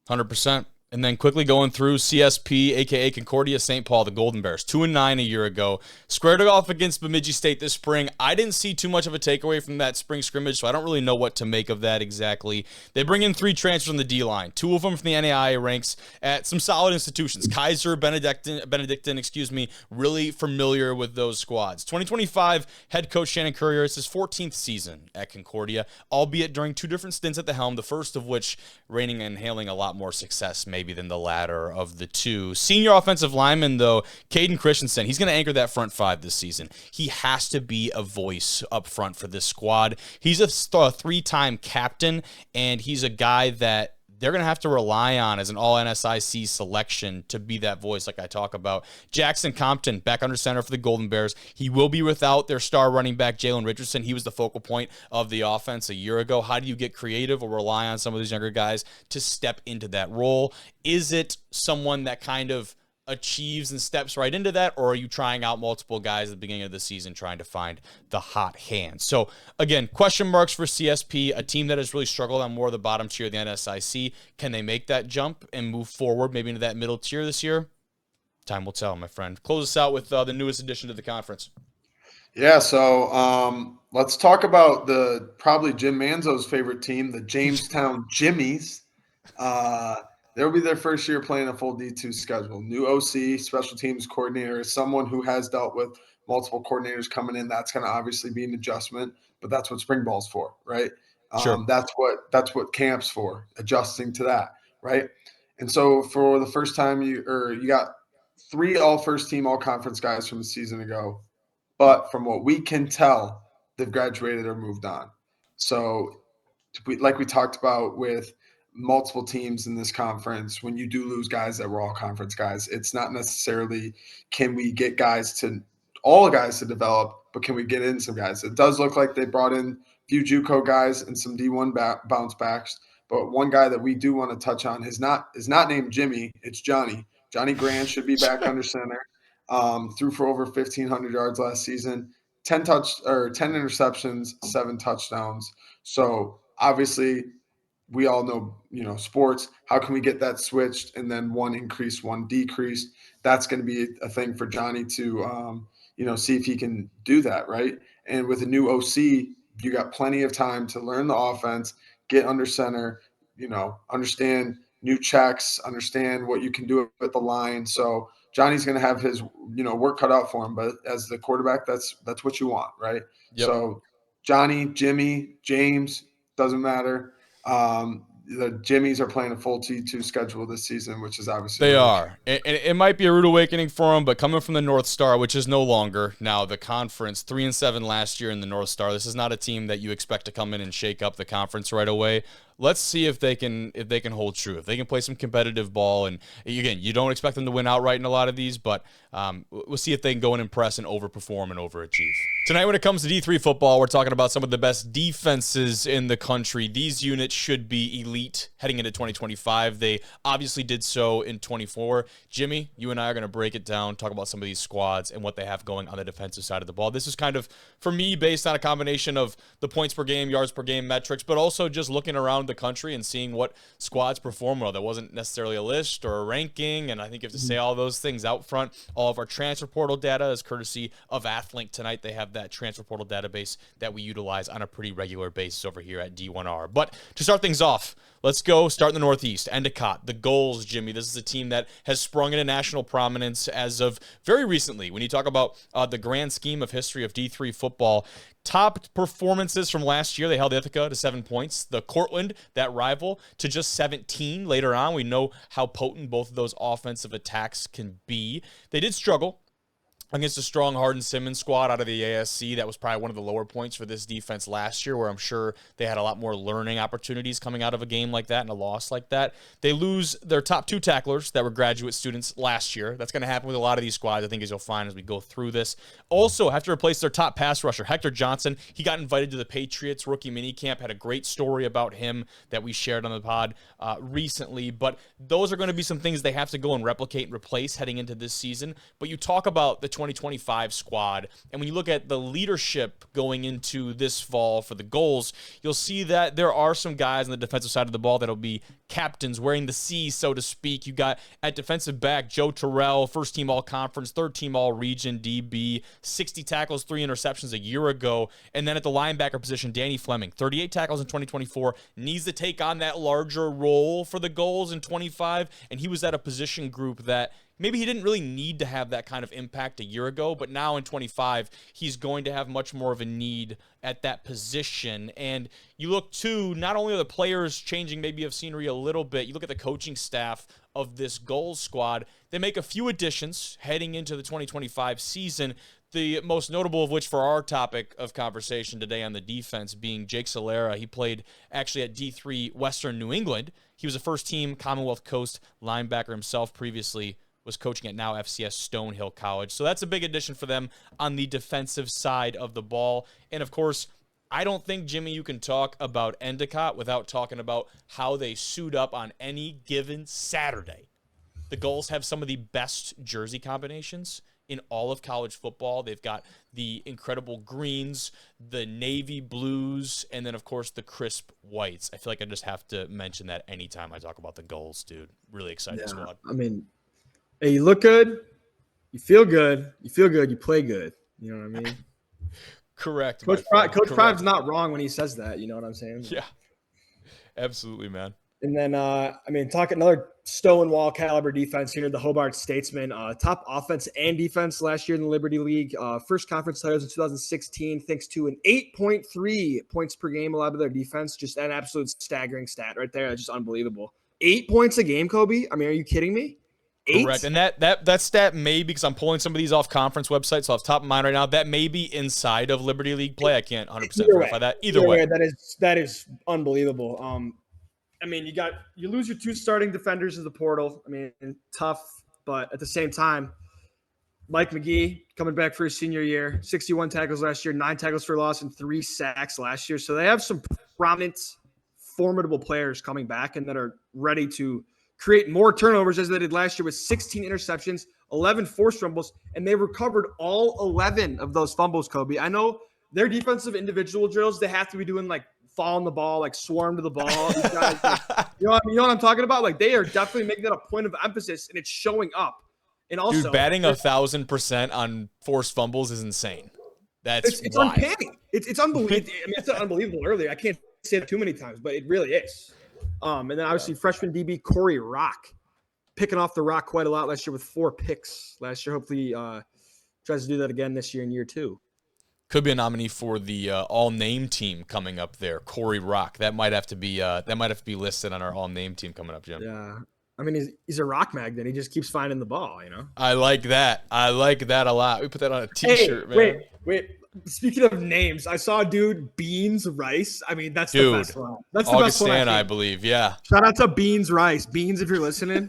S1: 100%. And then quickly going through CSP, a.k.a. Concordia St. Paul, the Golden Bears, 2-9 a year ago. Squared it off against Bemidji State this spring. I didn't see too much of a takeaway from that spring scrimmage, so I don't really know what to make of that exactly. They bring in 3 transfers on the D-line, 2 of them from the NAIA ranks at some solid institutions. Kaiser, Benedictine, really familiar with those squads. 2025 head coach Shannon Currier, it's his 14th season at Concordia, albeit during 2 different stints at the helm, the first of which reigning and hailing a lot more success maybe than the latter of the 2. Senior offensive lineman, though, Caden Christensen, he's going to anchor that front 5 this season. He has to be a voice up front for this squad. He's a 3-time captain, and he's a guy that they're going to have to rely on as an all-NSIC selection to be that voice like I talk about. Jackson Compton, back under center for the Golden Bears. He will be without their star running back, Jalen Richardson. He was the focal point of the offense a year ago. How do you get creative or rely on some of these younger guys to step into that role? Is it someone that kind of achieves and steps right into that, or are you trying out multiple guys at the beginning of the season trying to find the hot hand? So again, question marks for CSP, a team that has really struggled on more of the bottom tier of the NSIC. Can they make that jump and move forward maybe into that middle tier this year? Time will tell, my friend. Close us out with the newest addition to the conference.
S3: Yeah, so let's talk about probably Jim Manzo's favorite team, the Jamestown Jimmies. They'll be their first year playing a full D2 schedule. New OC, special teams coordinator, someone who has dealt with multiple coordinators coming in. That's going to obviously be an adjustment, but that's what spring ball's for, right?
S1: Sure.
S3: That's what camp's for, adjusting to that, right? And so for the first time, you got 3 all first team, all conference guys from a season ago, but from what we can tell, they've graduated or moved on. So, like we talked about with multiple teams in this conference, when you do lose guys that were all conference guys, it's not necessarily can we get all guys to develop, but can we get in some guys? It does look like they brought in a few JUCO guys and some D1 bounce backs, but one guy that we do want to touch on is not named Jimmy, it's Johnny. Johnny Grant should be back under center. Threw for over 1,500 yards last season, 10 interceptions, 7 touchdowns. So obviously, we all know, sports. How can we get that switched and then 1 increase, 1 decrease? That's going to be a thing for Johnny to, see if he can do that, right? And with a new OC, you got plenty of time to learn the offense, get under center, understand new checks, understand what you can do at the line. So Johnny's going to have his, work cut out for him. But as the quarterback, that's what you want, right? Yep. So Johnny, Jimmy, James, doesn't matter. The Jimmies are playing a full T2 schedule this season, which is obviously
S1: they are. And it might be a rude awakening for them, but coming from the North Star, which is no longer now the conference, 3-7 last year in the North Star. This is not a team that you expect to come in and shake up the conference right away. Let's see if they can hold true, if they can play some competitive ball. And again, you don't expect them to win outright in a lot of these, but we'll see if they can go and impress and overperform and overachieve. Tonight, when it comes to D3 football, we're talking about some of the best defenses in the country. These units should be elite heading into 2025. They obviously did so in 24. Jimmy, you and I are going to break it down, talk about some of these squads and what they have going on the defensive side of the ball. This is kind of, for me, based on a combination of the points per game, yards per game metrics, but also just looking around the country and seeing what squads perform well. There wasn't necessarily a list or a ranking, and I think you have to say all those things out front. All of our transfer portal data is courtesy of Athlink tonight. They have that transfer portal database that we utilize on a pretty regular basis over here at D1R. But to start things off, let's go start in the Northeast. Endicott, the Goals, Jimmy. This is a team that has sprung into national prominence as of very recently. When you talk about the grand scheme of history of D3 football, top performances from last year, they held Ithaca to 7 points. The Cortland, that rival, to just 17 later on. We know how potent both of those offensive attacks can be. They did struggle against a strong Harden Simmons squad out of the ASC. That was probably one of the lower points for this defense last year, where I'm sure they had a lot more learning opportunities coming out of a game like that and a loss like that. They lose their top 2 tacklers that were graduate students last year. That's going to happen with a lot of these squads, I think, as you'll find as we go through this. Also, have to replace their top pass rusher, Hector Johnson. He got invited to the Patriots rookie minicamp, had a great story about him that we shared on the pod recently. But those are going to be some things they have to go and replicate and replace heading into this season. But you talk about the 2025 squad, and when you look at the leadership going into this fall for the goals, you'll see that there are some guys on the defensive side of the ball that'll be captains wearing the C, so to speak. You got at defensive back Joe Terrell, first team all-conference, third team all-region DB, 60 tackles, 3 interceptions a year ago. And then at the linebacker position, Danny Fleming, 38 tackles in 2024, needs to take on that larger role for the goals in 25, and he was at a position group that maybe he didn't really need to have that kind of impact a year ago, but now in 25, he's going to have much more of a need at that position. And you look, too, not only are the players changing maybe of scenery a little bit, you look at the coaching staff of this goals squad. They make a few additions heading into the 2025 season, the most notable of which for our topic of conversation today on the defense being Jake Solera. He played actually at D3 Western New England. He was a first-team Commonwealth Coast linebacker himself previously, was coaching at now FCS Stonehill College. So that's a big addition for them on the defensive side of the ball. And, of course, I don't think, Jimmy, you can talk about Endicott without talking about how they suit up on any given Saturday. The Gulls have some of the best jersey combinations in all of college football. They've got the incredible greens, the navy blues, and then, of course, the crisp whites. I feel like I just have to mention that anytime I talk about the Gulls, dude. Really exciting squad.
S4: I mean, hey, you look good, you feel good, you play good. You know what I mean?
S1: Correct.
S4: Coach Prime's not wrong when he says that. You know what I'm saying?
S1: Yeah, absolutely, man.
S4: And then, talk another Stonewall caliber defense here, the Hobart Statesmen. Top offense and defense last year in the Liberty League. First conference titles in 2016, thanks to an 8.3 points per game allowed to their defense. Just an absolute staggering stat right there. Just unbelievable. 8 points a game, Kobe? I mean, are you kidding me? 8?
S1: Correct. And that stat may be, because I'm pulling some of these off conference websites, so off the top of mind right now, that may be inside of Liberty League play. I can't 100% verify that. Either way.
S4: That is unbelievable. You lose your 2 starting defenders in the portal. I mean, tough, but at the same time, Mike McGee coming back for his senior year, 61 tackles last year, 9 tackles for loss, and 3 sacks last year. So they have some prominent, formidable players coming back and that are ready to create more turnovers as they did last year with 16 interceptions, 11 forced fumbles, and they recovered all 11 of those fumbles, Kobe. I know their defensive individual drills, they have to be doing like fall on the ball, like swarm to the ball. These guys, you know what I'm talking about? Like they are definitely making that a point of emphasis, and it's showing up. And also,
S1: dude, batting 1,000% on forced fumbles is insane. It's
S4: uncanny. It's unbelievable. I mean, it's unbelievable earlier. I can't say it too many times, but it really is. And then obviously freshman DB Corey Rock, picking off the rock quite a lot last year with 4 picks last year. Hopefully tries to do that again this year in year 2.
S1: Could be a nominee for the all-name team coming up there, Corey Rock. That might have to be listed on our all-name team coming up, Jim.
S4: Yeah, I mean he's a rock magnet. He just keeps finding the ball, you know.
S1: I like that a lot. We put that on a T-shirt, man.
S4: Wait. Speaking of names, I saw a dude Beans Rice. I mean, that's the best one. That's the best one.
S1: Augustin, I believe. Yeah.
S4: Shout out to Beans Rice. Beans, if you're listening,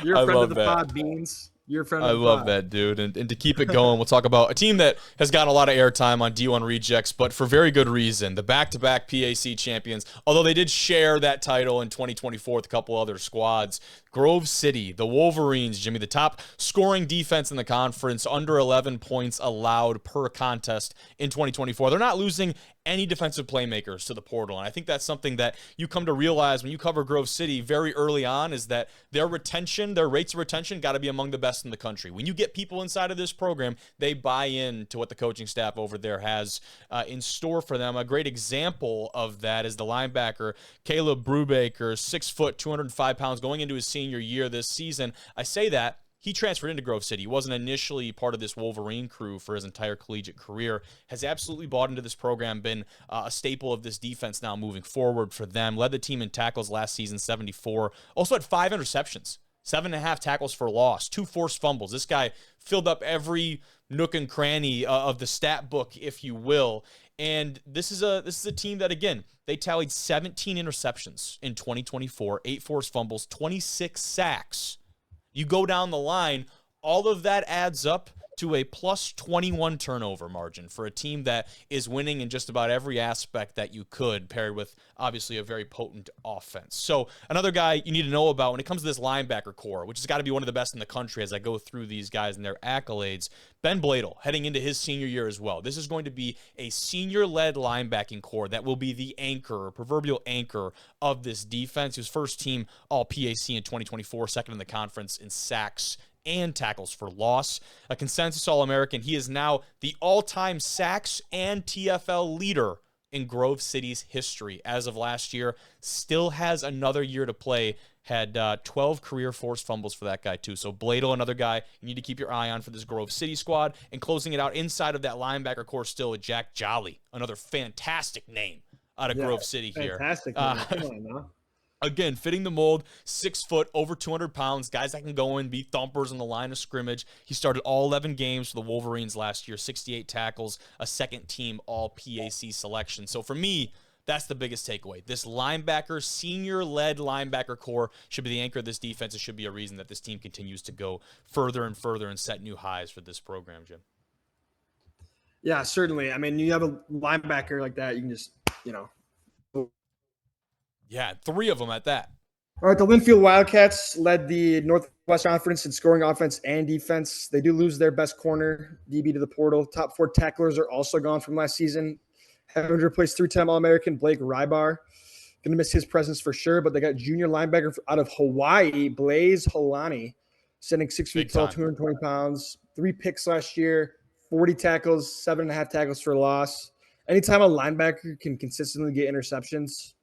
S4: you're a friend of the pod. Beans. You're a friend of the pod.
S1: I love that, dude. And to keep it going, we'll talk about a team that has gotten a lot of airtime on D1 Rejects, but for very good reason. The back-to-back PAC champions, although they did share that title in 2024 with a couple other squads. Grove City, the Wolverines, Jimmy, the top scoring defense in the conference, under 11 points allowed per contest in 2024. They're not losing any defensive playmakers to the portal, and I think that's something that you come to realize when you cover Grove City very early on, is that their rates of retention got to be among the best in the country. When you get people inside of this program, they buy in to what the coaching staff over there has in store for them. A great example of that is the linebacker Caleb Brubaker, 6 foot, 205 pounds, going into his senior year this season. I say that he transferred into Grove City. He wasn't initially part of this Wolverine crew for his entire collegiate career. Has absolutely bought into this program, been a staple of this defense now moving forward for them. Led the team in tackles last season, 74. Also had 5 interceptions 7.5 tackles for loss, 2 forced fumbles. This guy filled up every nook and cranny of the stat book, if you will. And this is a team that, again, they tallied 17 interceptions in 2024, 8 forced fumbles, 26 sacks. You go down the line, all of that adds up to a plus 21 turnover margin for a team that is winning in just about every aspect that you could, paired with obviously a very potent offense. So another guy you need to know about when it comes to this linebacker core, which has got to be one of the best in the country as I go through these guys and their accolades, Ben Bladel heading into his senior year as well. This is going to be a senior-led linebacking core that will be the anchor, or proverbial anchor of this defense. He was first team All-PAC in 2024, second in the conference in sacks and tackles for loss. A consensus All-American, he is now the all-time sacks and TFL leader in Grove City's history. As of last year, still has another year to play. Had 12 career forced fumbles for that guy too. So Bladel, another guy you need to keep your eye on for this Grove City squad. And closing it out inside of that linebacker core still with Jack Jolly, another fantastic name out of Grove City here.
S4: Fantastic. Come on now.
S1: Again, fitting the mold, 6 foot, over 200 pounds, guys that can go and be thumpers on the line of scrimmage. He started all 11 games for the Wolverines last year, 68 tackles, a second-team All-PAC selection. So for me, that's the biggest takeaway. This linebacker, senior-led linebacker core should be the anchor of this defense. It should be a reason that this team continues to go further and further and set new highs for this program, Jim.
S4: Yeah, certainly. I mean, you have a linebacker like that, you can just,
S1: Yeah, 3 of them at that.
S4: All right, the Linfield Wildcats led the Northwest Conference in scoring offense and defense. They do lose their best corner, DB, to the portal. Top 4 tacklers are also gone from last season. Having to replace 3-time All-American Blake Rybar. Going to miss his presence for sure, but they got junior linebacker out of Hawaii, Blaze Holani, sitting 6 feet tall, 220 pounds, 3 picks last year, 40 tackles, 7.5 tackles for loss. Anytime a linebacker can consistently get interceptions,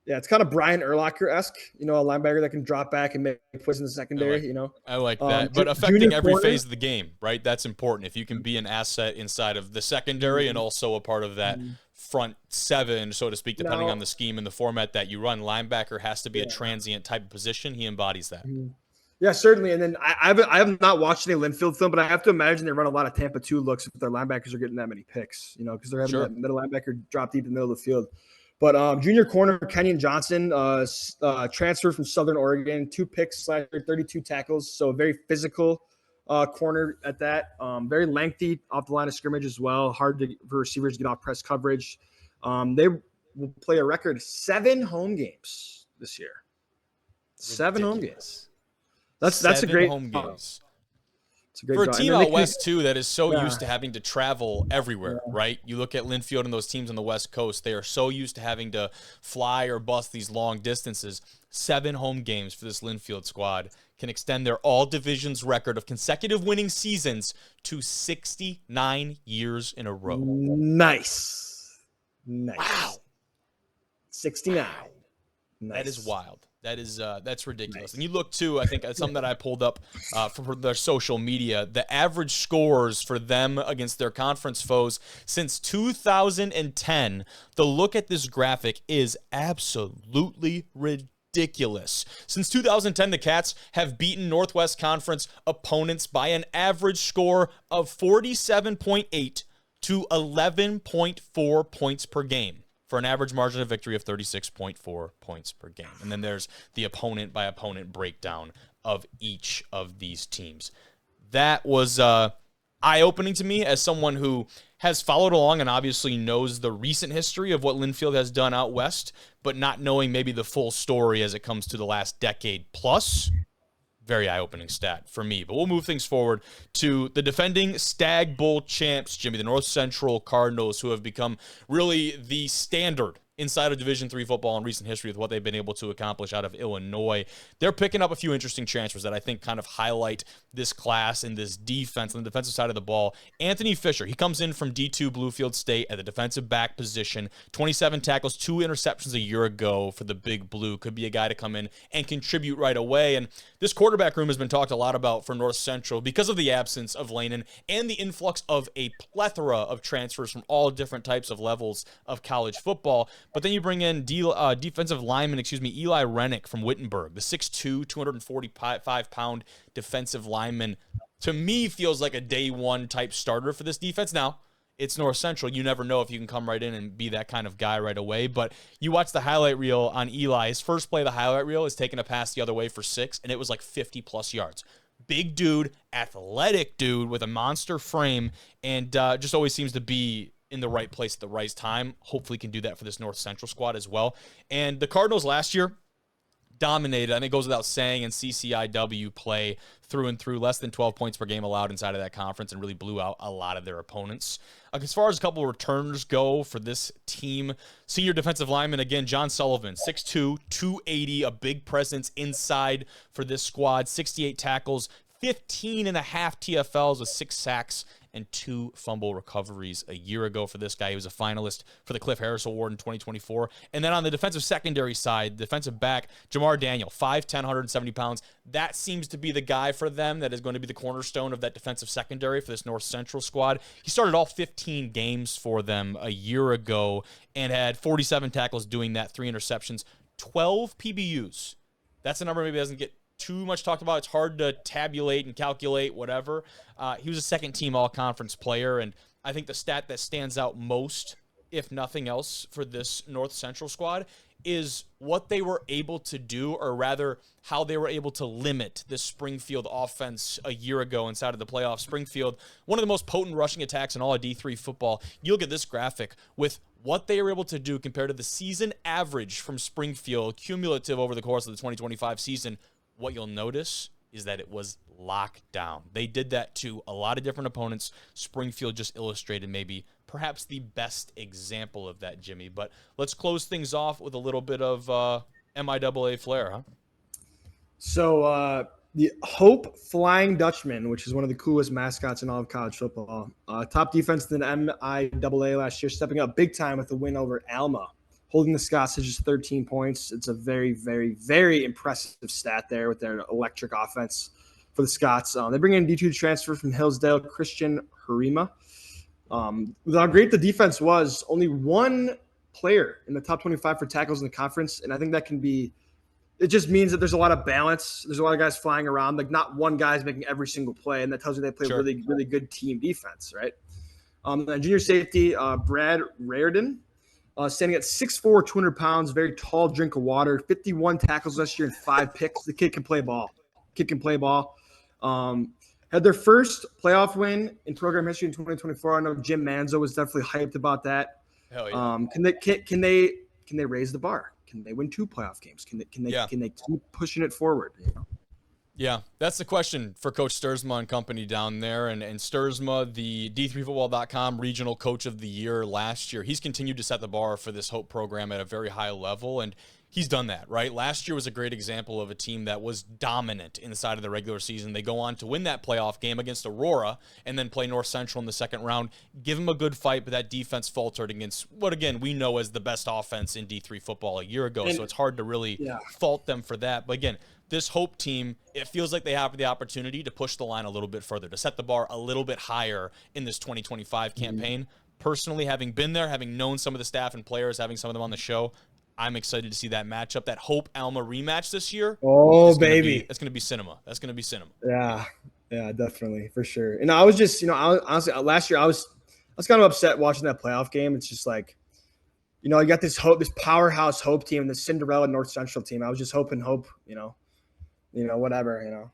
S4: yeah, it's kind of Brian Urlacher-esque, a linebacker that can drop back and make plays in the secondary,
S1: I like that. But affecting every phase of the game, right? That's important. If you can be an asset inside of the secondary and also a part of that front 7, so to speak, depending on the scheme and the format that you run, linebacker has to be a transient type of position. He embodies that.
S4: Yeah, certainly. And then I have not watched any Linfield film, but I have to imagine they run a lot of Tampa 2 looks if their linebackers are getting that many picks, because they're having that middle linebacker drop deep in the middle of the field. But junior corner Kenyon Johnson transferred from Southern Oregon, 2 picks last year, 32 tackles. So a very physical corner at that. Very lengthy off the line of scrimmage as well. Hard for receivers to get off press coverage. They will play a record 7 home games this year. 7 home games. That's a great
S1: home games.
S4: For
S1: a team out west, too, that is so used to having to travel everywhere, right? You look at Linfield and those teams on the West Coast, they are so used to having to fly or bus these long distances. 7 home games for this Linfield squad can extend their all-divisions record of consecutive winning seasons to 69 years in a row.
S4: Nice.
S1: Wow.
S4: 69.
S1: Wow.
S4: Nice.
S1: That is wild. That's ridiculous. Nice. And you look too, I think something that I pulled up from their social media, the average scores for them against their conference foes since 2010. The look at this graphic is absolutely ridiculous. Since 2010, the Cats have beaten Northwest Conference opponents by an average score of 47.8 to 11.4 points per game, for an average margin of victory of 36.4 points per game. And then there's the opponent by opponent breakdown of each of these teams. That was eye-opening to me as someone who has followed along and obviously knows the recent history of what Linfield has done out west, but not knowing maybe the full story as it comes to the last decade plus. Very eye-opening stat for me. But we'll move things forward to the defending Stag Bowl champs, Jimmy, the North Central Cardinals, who have become really the standard inside of Division III football in recent history with what they've been able to accomplish out of Illinois. They're picking up a few interesting transfers that I think kind of highlight this class and this defense on the defensive side of the ball. Anthony Fisher, he comes in from D2 Bluefield State at the defensive back position. 27 tackles, 2 interceptions a year ago for the Big Blue. Could be a guy to come in and contribute right away. And this quarterback room has been talked a lot about for North Central because of the absence of Lanen and the influx of a plethora of transfers from all different types of levels of college football. But then you bring in defensive lineman, Eli Rennick from Wittenberg, the 6'2", 245-pound defensive lineman. To me, feels like a day one type starter for this defense. Now, it's North Central. You never know if you can come right in and be that kind of guy right away. But you watch the highlight reel on Eli. His first play of the highlight reel is taking a pass the other way for 6, and it was like 50-plus yards. Big dude, athletic dude with a monster frame, and just always seems to be in the right place at the right time. Hopefully can do that for this North Central squad as well. And the Cardinals last year dominated. I think it goes without saying in CCIW play through and through, less than 12 points per game allowed inside of that conference, and really blew out a lot of their opponents. As far as a couple of returners go for this team, senior defensive lineman, again, John Sullivan, 6'2", 280, a big presence inside for this squad, 68 tackles, 15 and a half TFLs with 6 sacks and 2 fumble recoveries a year ago for this guy. He was a finalist for the Cliff Harris Award in 2024. And then on the defensive secondary side, defensive back, Jamar Daniel, 5'10", 170 pounds. That seems to be the guy for them that is going to be the cornerstone of that defensive secondary for this North Central squad. He started all 15 games for them a year ago and had 47 tackles doing that, 3 interceptions, 12 PBUs. That's a number maybe doesn't get too much talked about. It's hard to tabulate and calculate, whatever. He was a second-team all-conference player, and I think the stat that stands out most, if nothing else, for this North Central squad is what they were able to do, or rather how they were able to limit this Springfield offense a year ago inside of the playoffs. Springfield, one of the most potent rushing attacks in all of D3 football. You look at this graphic with what they were able to do compared to the season average from Springfield, cumulative over the course of the 2025 season. What you'll notice is that it was locked down. They did that to a lot of different opponents. Springfield just illustrated maybe perhaps the best example of that, Jimmy. But let's close things off with a little bit of MIAA flair, huh?
S4: So the Hope Flying Dutchman, which is one of the coolest mascots in all of college football, top defense in the MIAA last year, stepping up big time with the win over Alma, holding the Scots to just 13 points. It's a very, very, very impressive stat there with their electric offense for the Scots. They bring in D2 transfer from Hillsdale, Christian Harima. With how great the defense was, only one player in the top 25 for tackles in the conference, and I think that can be – it just means that there's a lot of balance. There's a lot of guys flying around. Like, not one guy's making every single play, and that tells you they play really, really good team defense, right? Then junior safety, Brad Raridan, standing at 6'4", 200 pounds, very tall drink of water, 51 tackles last year and 5 picks. The kid can play ball. Had their first playoff win in program history in 2024. I know Jim Manzo was definitely hyped about that.
S1: Hell yeah.
S4: Can they raise the bar? Can they win 2 playoff games? Can they keep pushing it forward? You know?
S1: Yeah, that's the question for Coach Sturzma and company down there. And Sturzma, the D3Football.com regional coach of the year last year, he's continued to set the bar for this Hope program at a very high level, and he's done that, right? Last year was a great example of a team that was dominant inside of the regular season. They go on to win that playoff game against Aurora and then play North Central in the second round. Give them a good fight, but that defense faltered against what, again, we know as the best offense in D3 football a year ago, so it's hard to really fault them for that. But again, this Hope team, it feels like they have the opportunity to push the line a little bit further, to set the bar a little bit higher in this 2025 campaign. Personally, having been there, having known some of the staff and players, having some of them on the show, I'm excited to see that matchup, that Hope-Alma rematch this year.
S4: Oh, baby.
S1: That's going to be cinema. That's going to be cinema.
S4: Yeah, definitely, for sure. And I was just, honestly, last year I was kind of upset watching that playoff game. It's just like, you got this powerhouse Hope team and the Cinderella North Central team. I was just hoping Hope, whatever.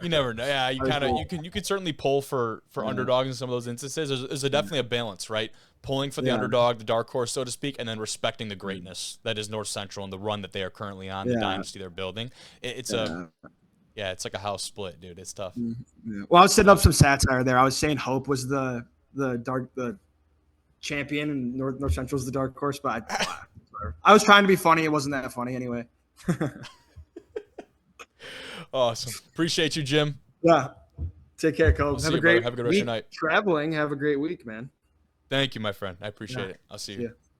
S1: You never know. Yeah, you could certainly pull for underdogs in some of those instances. There's definitely a balance, right? Pulling for the underdog, the dark horse, so to speak, and then respecting the greatness that is North Central and the run that they are currently on, the dynasty they're building. It's like a house split, dude. It's tough.
S4: Yeah. Well, I was setting up some satire there. I was saying Hope was the champion and North Central was the dark horse, but I was trying to be funny. It wasn't that funny anyway.
S1: Awesome. Appreciate you, Jim.
S4: Yeah. Take care, Coach.
S1: Have a good rest of your night.
S4: Traveling. Have a great week, man.
S1: Thank you, my friend. I appreciate it. I'll see you.